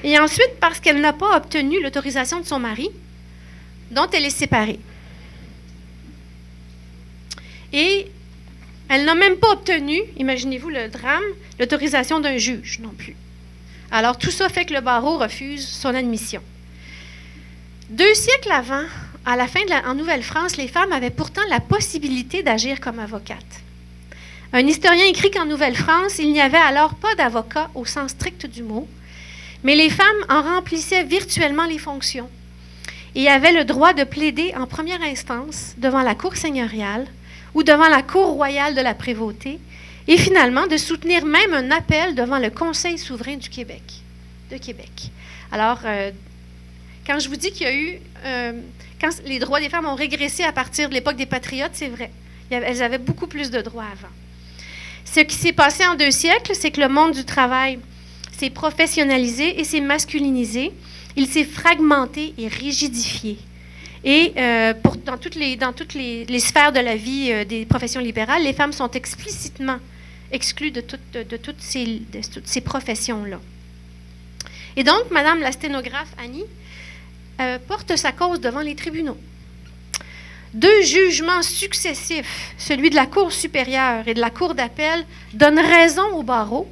et ensuite parce qu'elle n'a pas obtenu l'autorisation de son mari, dont elle est séparée. Et elle n'a même pas obtenu, imaginez-vous le drame, l'autorisation d'un juge non plus. Alors tout ça fait que le barreau refuse son admission. 2 siècles avant, à la fin en Nouvelle-France, les femmes avaient pourtant la possibilité d'agir comme avocates. Un historien écrit qu'en Nouvelle-France, il n'y avait alors pas d'avocat au sens strict du mot, mais les femmes en remplissaient virtuellement les fonctions et avaient le droit de plaider en première instance devant la cour seigneuriale ou devant la cour royale de la prévôté, et finalement de soutenir même un appel devant le Conseil souverain de Québec. Alors, quand je vous dis qu'il y a eu... quand les droits des femmes ont régressé à partir de l'époque des patriotes, c'est vrai. Elles avaient beaucoup plus de droits avant. Ce qui s'est passé en 2 siècles, c'est que le monde du travail s'est professionnalisé et s'est masculinisé. Il s'est fragmenté et rigidifié. Et dans toutes les sphères de la vie des professions libérales, les femmes sont explicitement exclues de toutes ces professions-là. Et donc, Madame la sténographe Annie porte sa cause devant les tribunaux. 2 jugements successifs, celui de la Cour supérieure et de la Cour d'appel, donnent raison au barreau.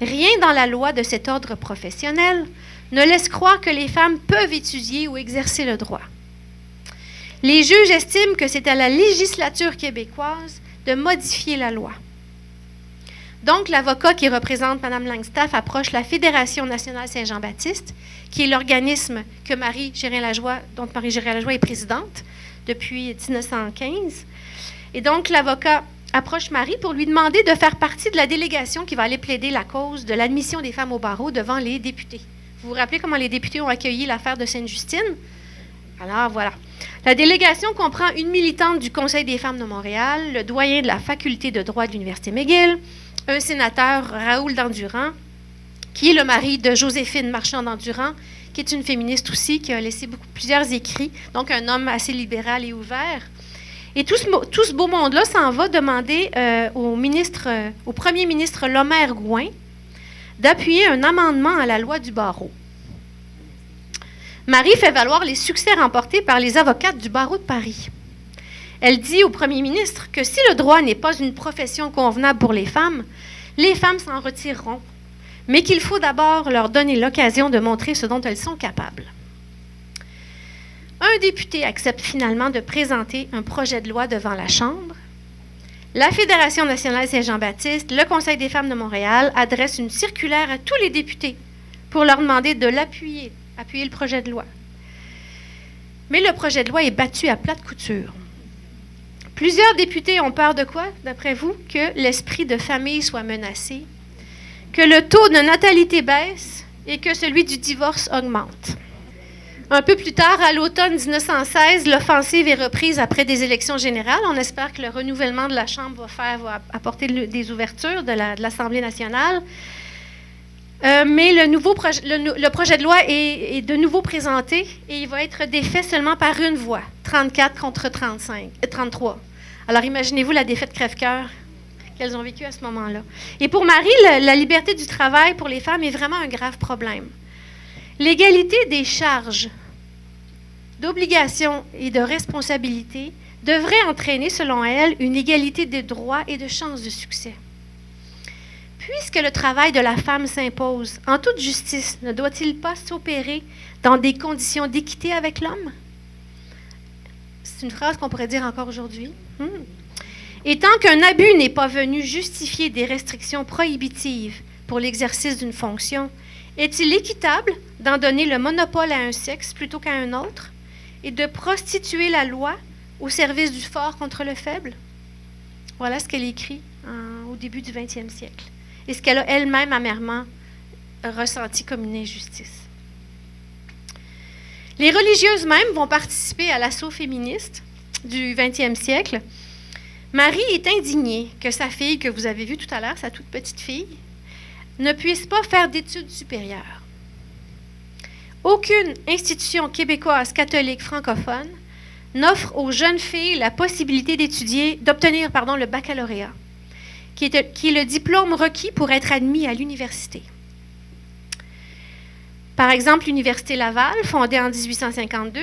Rien dans la loi de cet ordre professionnel ne laisse croire que les femmes peuvent étudier ou exercer le droit. Les juges estiment que c'est à la législature québécoise de modifier la loi. Donc, l'avocat qui représente Mme Langstaff approche la Fédération nationale Saint-Jean-Baptiste, qui est l'organisme que dont Marie Gérin-Lajoie est présidente depuis 1915. Et donc, l'avocat approche Marie pour lui demander de faire partie de la délégation qui va aller plaider la cause de l'admission des femmes au barreau devant les députés. Vous vous rappelez comment les députés ont accueilli l'affaire de Sainte-Justine? Alors, voilà. La délégation comprend une militante du Conseil des femmes de Montréal, le doyen de la faculté de droit de l'Université McGill, un sénateur, Raoul d'Endurant, qui est le mari de Joséphine Marchand d'Endurant, qui est une féministe aussi, qui a laissé plusieurs écrits, donc un homme assez libéral et ouvert. Et tout ce beau monde-là s'en va demander au premier ministre Lomer Gouin d'appuyer un amendement à la loi du barreau. Marie fait valoir les succès remportés par les avocates du barreau de Paris. Elle dit au premier ministre que si le droit n'est pas une profession convenable pour les femmes s'en retireront, mais qu'il faut d'abord leur donner l'occasion de montrer ce dont elles sont capables. Un député accepte finalement de présenter un projet de loi devant la Chambre. La Fédération nationale Saint-Jean-Baptiste, le Conseil des femmes de Montréal adresse une circulaire à tous les députés pour leur demander de appuyer le projet de loi. Mais le projet de loi est battu à plate couture. Plusieurs députés ont peur de quoi, d'après vous? Que l'esprit de famille soit menacé, que le taux de natalité baisse et que celui du divorce augmente. Un peu plus tard, à l'automne 1916, l'offensive est reprise après des élections générales. On espère que le renouvellement de la Chambre va apporter des ouvertures de l'Assemblée nationale. Mais le projet de loi est de nouveau présenté et il va être défait seulement par une voix, 34 contre 33. Alors imaginez-vous la défaite crève-cœur qu'elles ont vécue à ce moment-là. Et pour Marie, la liberté du travail pour les femmes est vraiment un grave problème. L'égalité des charges, d'obligations et de responsabilités devrait entraîner, selon elle, une égalité des droits et de chances de succès. Puisque le travail de la femme s'impose, en toute justice, ne doit-il pas s'opérer dans des conditions d'équité avec l'homme? C'est une phrase qu'on pourrait dire encore aujourd'hui. Et tant qu'un abus n'est pas venu justifier des restrictions prohibitives pour l'exercice d'une fonction, est-il équitable d'en donner le monopole à un sexe plutôt qu'à un autre et de prostituer la loi au service du fort contre le faible? Voilà ce qu'elle écrit au début du 20e siècle et ce qu'elle a elle-même amèrement ressenti comme une injustice. Les religieuses même vont participer à l'assaut féministe du 20e siècle. Marie est indignée que sa fille, que vous avez vue tout à l'heure, sa toute petite fille, ne puisse pas faire d'études supérieures. Aucune institution québécoise catholique francophone n'offre aux jeunes filles la possibilité d'obtenir le baccalauréat, qui est le diplôme requis pour être admis à l'université. Par exemple, l'Université Laval, fondée en 1852,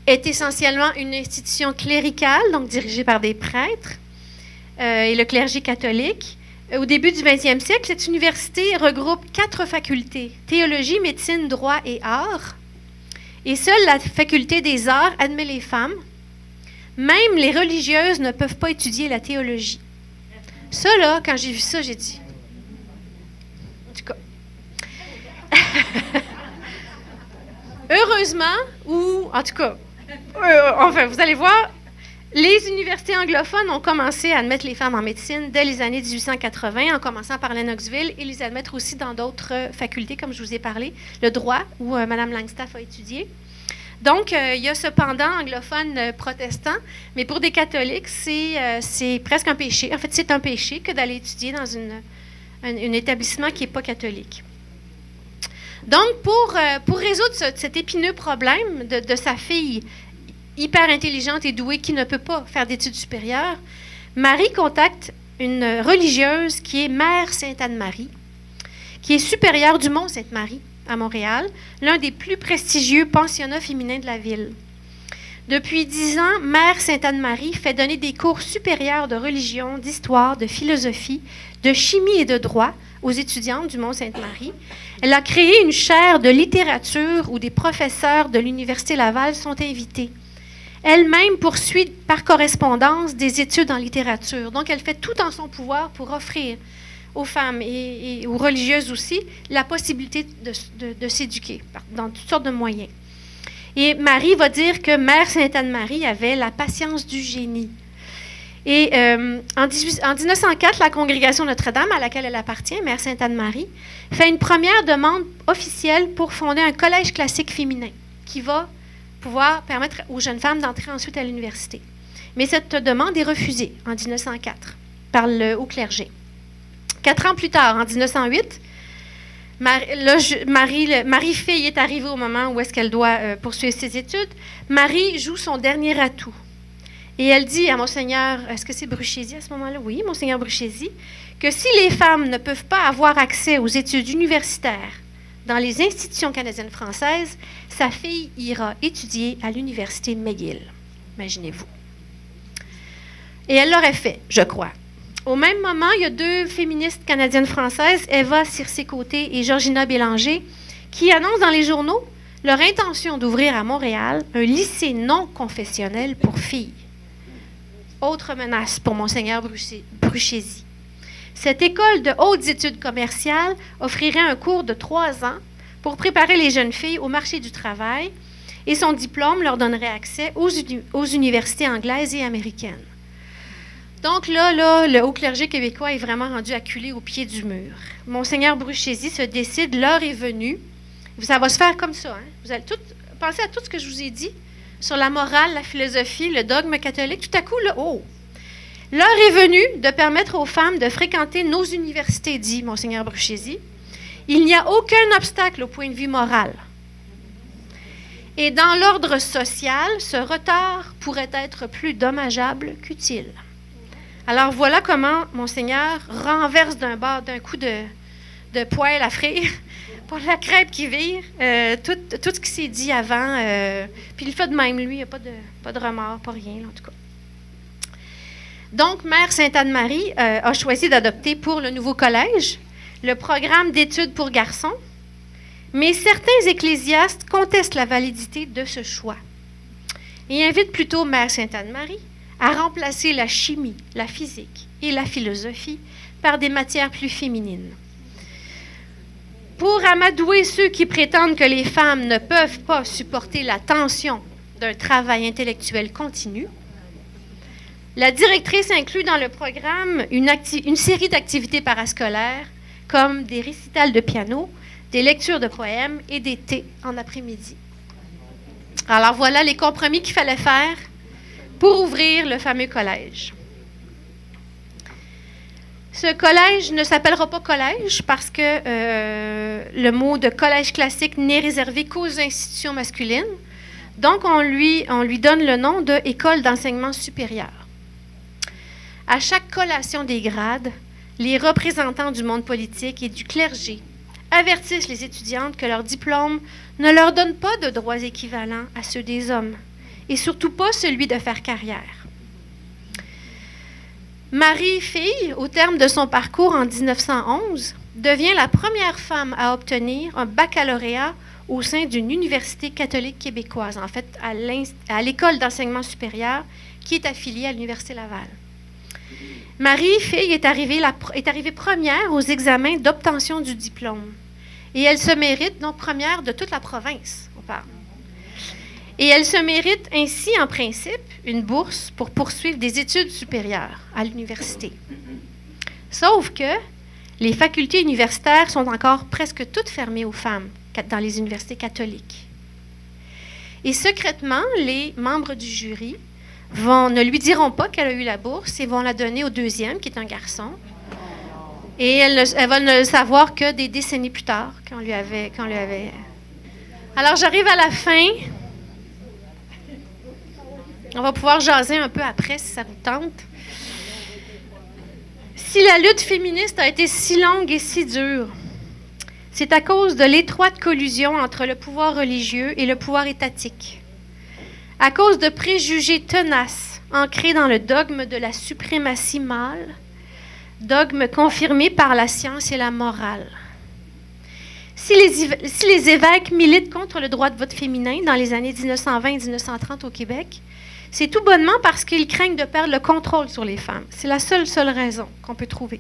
est essentiellement une institution cléricale, donc dirigée par des prêtres et le clergé catholique. Au début du 20e siècle, cette université regroupe 4 facultés, théologie, médecine, droit et arts. Et seule la faculté des arts admet les femmes. Même les religieuses ne peuvent pas étudier la théologie. Ça, là, quand j'ai vu ça, j'ai dit... En tout cas... Heureusement, ou en tout cas... enfin, vous allez voir... Les universités anglophones ont commencé à admettre les femmes en médecine dès les années 1880, en commençant par Lennoxville, et les admettre aussi dans d'autres facultés, comme je vous ai parlé, le droit, où Mme Langstaff a étudié. Donc, il y a cependant anglophone protestant, mais pour des catholiques, c'est presque un péché. En fait, c'est un péché que d'aller étudier dans un établissement qui n'est pas catholique. Donc, pour résoudre cet épineux problème de sa fille hyper intelligente et douée qui ne peut pas faire d'études supérieures, Marie contacte une religieuse qui est Mère Sainte-Anne-Marie, qui est supérieure du Mont Sainte-Marie à Montréal, l'un des plus prestigieux pensionnats féminins de la ville. Depuis 10 ans, Mère Sainte-Anne-Marie fait donner des cours supérieurs de religion, d'histoire, de philosophie, de chimie et de droit aux étudiantes du Mont Sainte-Marie. Elle a créé une chaire de littérature où des professeurs de l'Université Laval sont invités. Elle-même poursuit par correspondance des études en littérature. Donc, elle fait tout en son pouvoir pour offrir aux femmes et aux religieuses aussi la possibilité de s'éduquer dans toutes sortes de moyens. Et Marie va dire que Mère Sainte-Anne-Marie avait la patience du génie. Et en 1904, la congrégation Notre-Dame, à laquelle elle appartient, Mère Sainte-Anne-Marie, fait une première demande officielle pour fonder un collège classique féminin qui va pouvoir permettre aux jeunes femmes d'entrer ensuite à l'université. Mais cette demande est refusée en 1904 par le haut clergé. 4 ans plus tard, en 1908, Marie-Fille est arrivée au moment où est-ce qu'elle doit poursuivre ses études. Marie joue son dernier atout. Et elle dit à Monseigneur, est-ce que c'est Bruchézy à ce moment-là? Oui, Monseigneur Bruchézy, que si les femmes ne peuvent pas avoir accès aux études universitaires dans les institutions canadiennes françaises, sa fille ira étudier à l'université McGill. Imaginez-vous. Et elle l'aurait fait, je crois. Au même moment, il y a 2 féministes canadiennes françaises, Eva Circé-Côté et Georgina Bélanger, qui annoncent dans les journaux leur intention d'ouvrir à Montréal un lycée non confessionnel pour filles. Autre menace pour Monseigneur Bruchézy. Cette école de hautes études commerciales offrirait un cours de 3 ans pour préparer les jeunes filles au marché du travail et son diplôme leur donnerait accès aux universités anglaises et américaines. Donc là, le haut clergé québécois est vraiment rendu acculé au pied du mur. Monseigneur Bruchézy se décide, l'heure est venue. Ça va se faire comme ça. Hein? Vous allez penser à tout ce que je vous ai dit sur la morale, la philosophie, le dogme catholique. Tout à coup, l'heure est venue de permettre aux femmes de fréquenter nos universités, dit Monseigneur Bruchézy. Il n'y a aucun obstacle au point de vue moral. Et dans l'ordre social, ce retard pourrait être plus dommageable qu'utile. Alors voilà comment Monseigneur renverse d'un coup de poêle à frire pour la crêpe qui vire, tout ce qui s'est dit avant. Puis il fait de même, lui, il n'y a pas de remords, pas rien, là, en tout cas. Donc, Mère Sainte-Anne-Marie a choisi d'adopter pour le nouveau collège le programme d'études pour garçons, mais certains ecclésiastes contestent la validité de ce choix et invitent plutôt Mère Sainte-Anne-Marie à remplacer la chimie, la physique et la philosophie par des matières plus féminines. Pour amadouer ceux qui prétendent que les femmes ne peuvent pas supporter la tension d'un travail intellectuel continu, la directrice inclut dans le programme une série d'activités parascolaires comme des récitals de piano, des lectures de poèmes et des thés en après-midi. Alors voilà les compromis qu'il fallait faire pour ouvrir le fameux collège. Ce collège ne s'appellera pas collège parce que le mot de collège classique n'est réservé qu'aux institutions masculines. Donc, on lui donne le nom de École d'enseignement supérieur. À chaque collation des grades, les représentants du monde politique et du clergé avertissent les étudiantes que leur diplôme ne leur donne pas de droits équivalents à ceux des hommes, et surtout pas celui de faire carrière. Marie-Fille, au terme de son parcours en 1911, devient la première femme à obtenir un baccalauréat au sein d'une université catholique québécoise, en fait à l'École d'enseignement supérieur qui est affiliée à l'Université Laval. Marie-Fille est arrivée première aux examens d'obtention du diplôme. Et elle se mérite, donc première de toute la province, on parle. Et elle se mérite ainsi, en principe, une bourse pour poursuivre des études supérieures à l'université. Sauf que les facultés universitaires sont encore presque toutes fermées aux femmes dans les universités catholiques. Et secrètement, les membres du jury ne lui diront pas qu'elle a eu la bourse et vont la donner au deuxième, qui est un garçon. Et elle va ne le savoir que des décennies plus tard, quand on lui avait... Alors, j'arrive à la fin. On va pouvoir jaser un peu après, si ça vous tente. Si la lutte féministe a été si longue et si dure, c'est à cause de l'étroite collusion entre le pouvoir religieux et le pouvoir étatique. À cause de préjugés tenaces ancrés dans le dogme de la suprématie mâle, dogme confirmé par la science et la morale. Si les évêques militent contre le droit de vote féminin dans les années 1920 et 1930 au Québec, C'est tout bonnement parce qu'ils craignent de perdre le contrôle sur les femmes. C'est la seule raison qu'on peut trouver.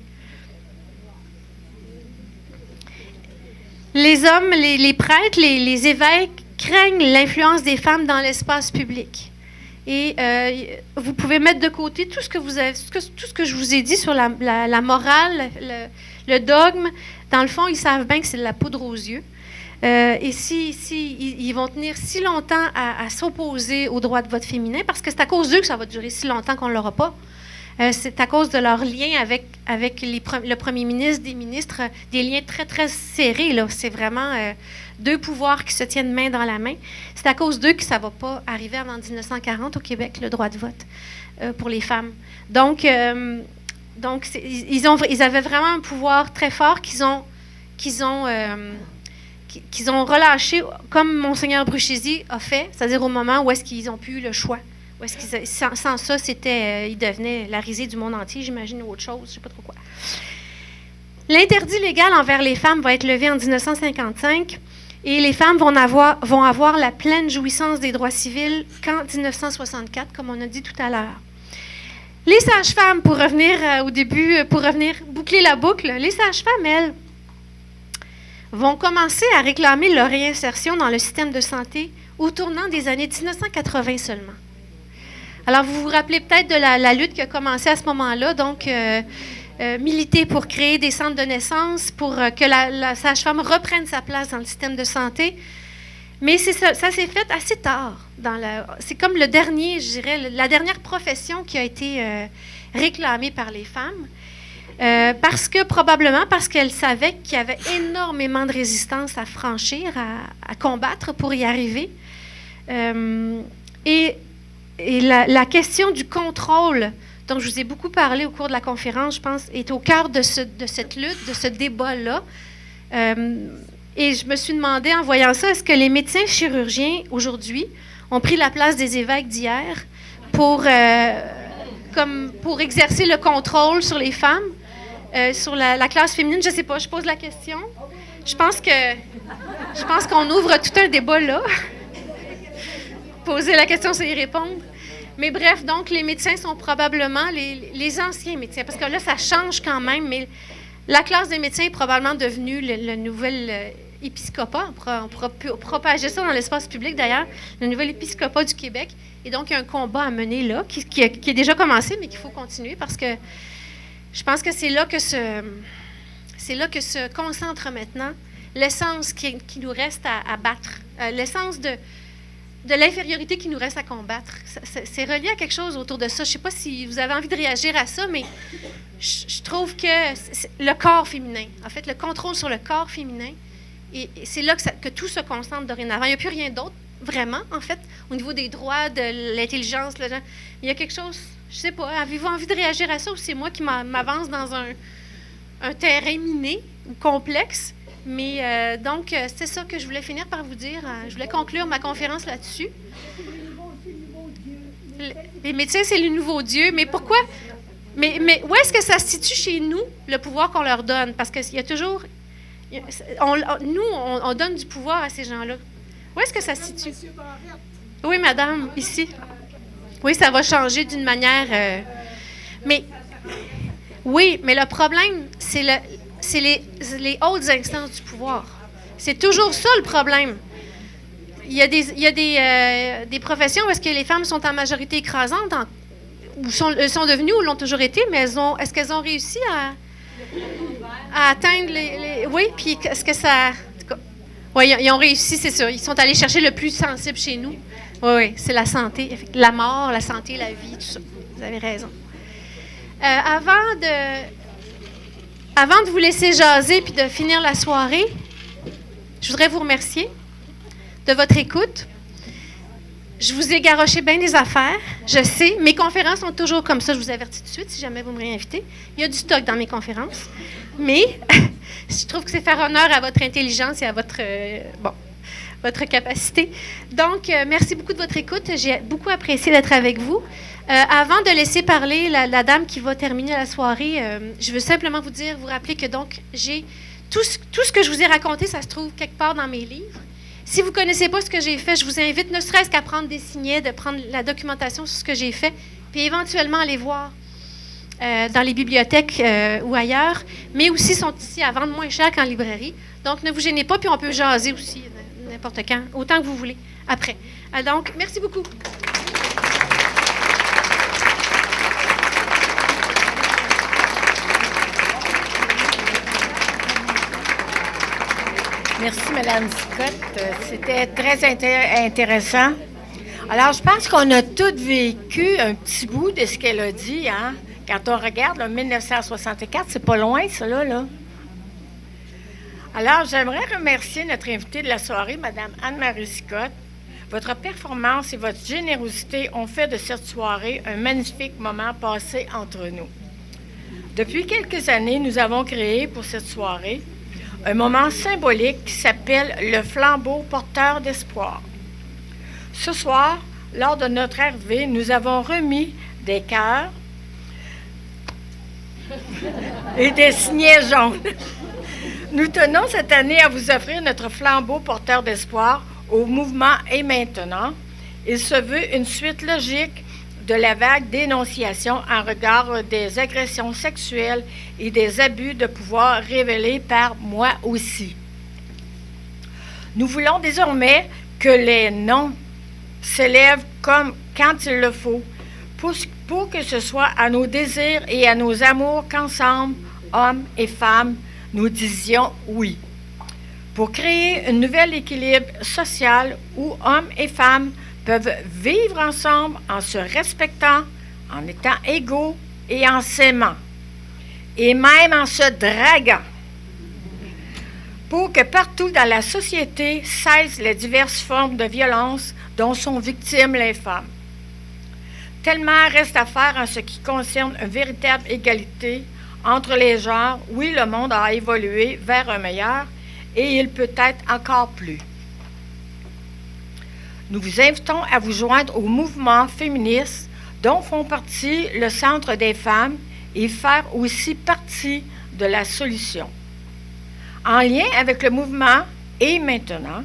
Les hommes, les prêtres, les évêques craignent l'influence des femmes dans l'espace public. Et vous pouvez mettre de côté tout ce que je vous ai dit sur la morale, le dogme. Dans le fond, ils savent bien que c'est de la poudre aux yeux. Et ils vont tenir si longtemps à s'opposer au droit de vote féminin, parce que c'est à cause d'eux que ça va durer si longtemps qu'on ne l'aura pas. C'est à cause de leur lien avec le premier ministre, des ministres, des liens très, très serrés. Là. C'est vraiment deux pouvoirs qui se tiennent main dans la main. C'est à cause d'eux que ça ne va pas arriver avant 1940 au Québec, le droit de vote pour les femmes. Donc ils avaient vraiment un pouvoir très fort qu'ils ont relâché, comme Monseigneur Bruchézy a fait, c'est-à-dire au moment où est-ce qu'ils n'ont plus eu le choix. Où est-ce qu'ils, sans ça, ils devenaient la risée du monde entier, j'imagine, ou autre chose, je ne sais pas trop quoi. L'interdit légal envers les femmes va être levé en 1955 et les femmes vont avoir la pleine jouissance des droits civils qu'en 1964, comme on a dit tout à l'heure. Les sages-femmes, pour revenir au début, boucler la boucle, les sages-femmes, elles, vont commencer à réclamer leur réinsertion dans le système de santé au tournant des années 1980 seulement. Alors, vous vous rappelez peut-être de la lutte qui a commencé à ce moment-là, donc militer pour créer des centres de naissance, pour que la sage-femme reprenne sa place dans le système de santé. Mais ça s'est fait assez tard. C'est comme le dernier, je dirais, la dernière profession qui a été réclamée par les femmes. Probablement parce qu'elles savaient qu'il y avait énormément de résistance à franchir, à combattre pour y arriver. Et la question du contrôle, dont je vous ai beaucoup parlé au cours de la conférence, je pense, est au cœur de cette lutte, de ce débat-là. Et je me suis demandé, en voyant ça, est-ce que les médecins chirurgiens, aujourd'hui, ont pris la place des évêques d'hier pour exercer le contrôle sur les femmes, sur la classe féminine? Je ne sais pas, je pose la question. Je pense qu'on ouvre tout un débat là. Poser la question, c'est y répondre. Mais bref, donc, les médecins sont probablement les anciens médecins, parce que là, ça change quand même, mais la classe des médecins est probablement devenue le nouvel épiscopat. On pourra propager ça dans l'espace public, d'ailleurs, le nouvel épiscopat du Québec. Et donc, il y a un combat à mener là, qui est déjà commencé, mais qu'il faut continuer, parce que je pense que c'est là que se concentre maintenant l'essence qui nous reste à battre, l'essence de l'infériorité qui nous reste à combattre. C'est relié à quelque chose autour de ça. Je ne sais pas si vous avez envie de réagir à ça, mais je trouve que le corps féminin, en fait, le contrôle sur le corps féminin, et c'est là que tout se concentre dorénavant. Il n'y a plus rien d'autre, vraiment, en fait, au niveau des droits, de l'intelligence. Il y a quelque chose, je ne sais pas, avez-vous envie de réagir à ça ou c'est moi qui m'avance dans un terrain miné ou complexe? Mais donc, c'est ça que je voulais finir par vous dire. Je voulais conclure ma conférence là-dessus. Les médecins, c'est le nouveau Dieu. Mais pourquoi? Mais où est-ce que ça se situe chez nous, le pouvoir qu'on leur donne? Parce qu'il y a toujours... on donne du pouvoir à ces gens-là. Où est-ce que ça se situe? Oui, madame, ici. Oui, ça va changer d'une manière... mais le problème, c'est les hautes instances du pouvoir. C'est toujours ça le problème. Il y a des professions où est-ce que les femmes sont en majorité écrasante, ou sont devenues ou l'ont toujours été, mais est-ce qu'elles ont réussi à atteindre les... Oui, puis est-ce que ça... Oui, ils ont réussi, c'est sûr. Ils sont allés chercher le plus sensible chez nous. Oui, c'est la santé. La mort, la santé, la vie, tout ça. Vous avez raison. Avant de vous laisser jaser puis de finir la soirée, je voudrais vous remercier de votre écoute. Je vous ai garoché bien des affaires, je sais. Mes conférences sont toujours comme ça, je vous avertis tout de suite si jamais vous me réinvitez. Il y a du stock dans mes conférences. Mais je trouve que c'est faire honneur à votre intelligence et à votre capacité. Donc, merci beaucoup de votre écoute. J'ai beaucoup apprécié d'être avec vous. Avant de laisser parler la dame qui va terminer la soirée, je veux simplement vous rappeler que donc j'ai tout ce que je vous ai raconté, ça se trouve quelque part dans mes livres. Si vous ne connaissez pas ce que j'ai fait, je vous invite ne serait-ce qu'à prendre des signets, de prendre la documentation sur ce que j'ai fait, puis éventuellement aller voir dans les bibliothèques ou ailleurs, mais aussi sont ici à vendre moins cher qu'en librairie. Donc, ne vous gênez pas, puis on peut jaser aussi n'importe quand, autant que vous voulez, après. Donc, merci beaucoup. Merci, Mme Scott. C'était très intéressant. Alors, je pense qu'on a toutes vécu un petit bout de ce qu'elle a dit, hein? Quand on regarde, là, 1964, c'est pas loin, ça, là. Alors, j'aimerais remercier notre invitée de la soirée, Mme Anne-Marie Scott. Votre performance et votre générosité ont fait de cette soirée un magnifique moment passé entre nous. Depuis quelques années, nous avons créé pour cette soirée un moment symbolique qui s'appelle le flambeau porteur d'espoir. Ce soir, lors de notre arrivée, nous avons remis des cœurs et des signets jaunes. Nous tenons cette année à vous offrir notre flambeau porteur d'espoir au mouvement Et maintenant. Il se veut une suite logique de la vague d'énonciation en regard des agressions sexuelles et des abus de pouvoir révélés par moi aussi. Nous voulons désormais que les noms s'élèvent comme quand il le faut, pour que ce soit à nos désirs et à nos amours qu'ensemble, hommes et femmes, nous disions oui. Pour créer un nouvel équilibre social où hommes et femmes peuvent vivre ensemble en se respectant, en étant égaux et en s'aimant, et même en se draguant, pour que partout dans la société cessent les diverses formes de violence dont sont victimes les femmes. Tellement reste à faire en ce qui concerne une véritable égalité entre les genres. Oui, le monde a évolué vers un meilleur et il peut être encore plus. Nous vous invitons à vous joindre au mouvement féministe dont font partie le Centre des femmes et faire aussi partie de la solution. En lien avec le mouvement Et maintenant,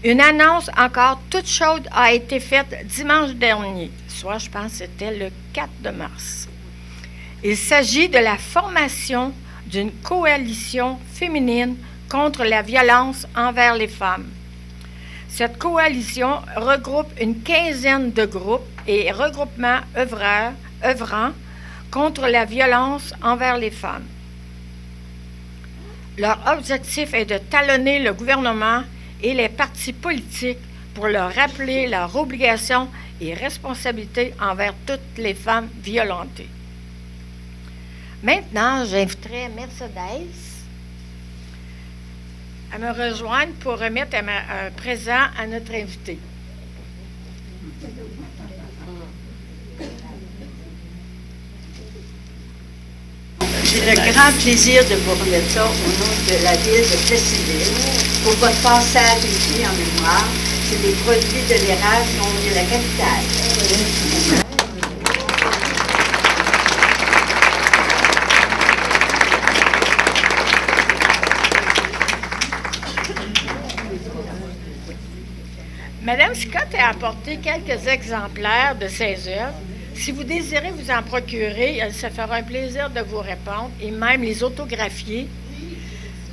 une annonce encore toute chaude a été faite dimanche dernier, soit je pense que c'était le 4 de mars. Il s'agit de la formation d'une coalition féminine contre la violence envers les femmes. Cette coalition regroupe une quinzaine de groupes et regroupements œuvrant contre la violence envers les femmes. Leur objectif est de talonner le gouvernement et les partis politiques pour leur rappeler leurs obligations et responsabilités envers toutes les femmes violentées. Maintenant, j'inviterai Mercedes à me rejoindre pour remettre un présent à notre invité. J'ai le grand plaisir de vous remettre ça au nom de la ville de Plessisville pour votre passage ici en mémoire. C'est des produits de l'érable qui ont de la capitale. Madame Scott a apporté quelques exemplaires de ses œuvres. Si vous désirez vous en procurer, elle se fera un plaisir de vous répondre et même les autographier.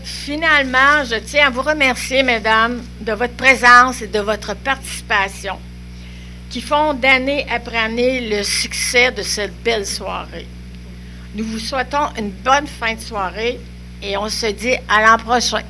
Finalement, je tiens à vous remercier, mesdames, de votre présence et de votre participation, qui font d'année après année le succès de cette belle soirée. Nous vous souhaitons une bonne fin de soirée et on se dit à l'an prochain.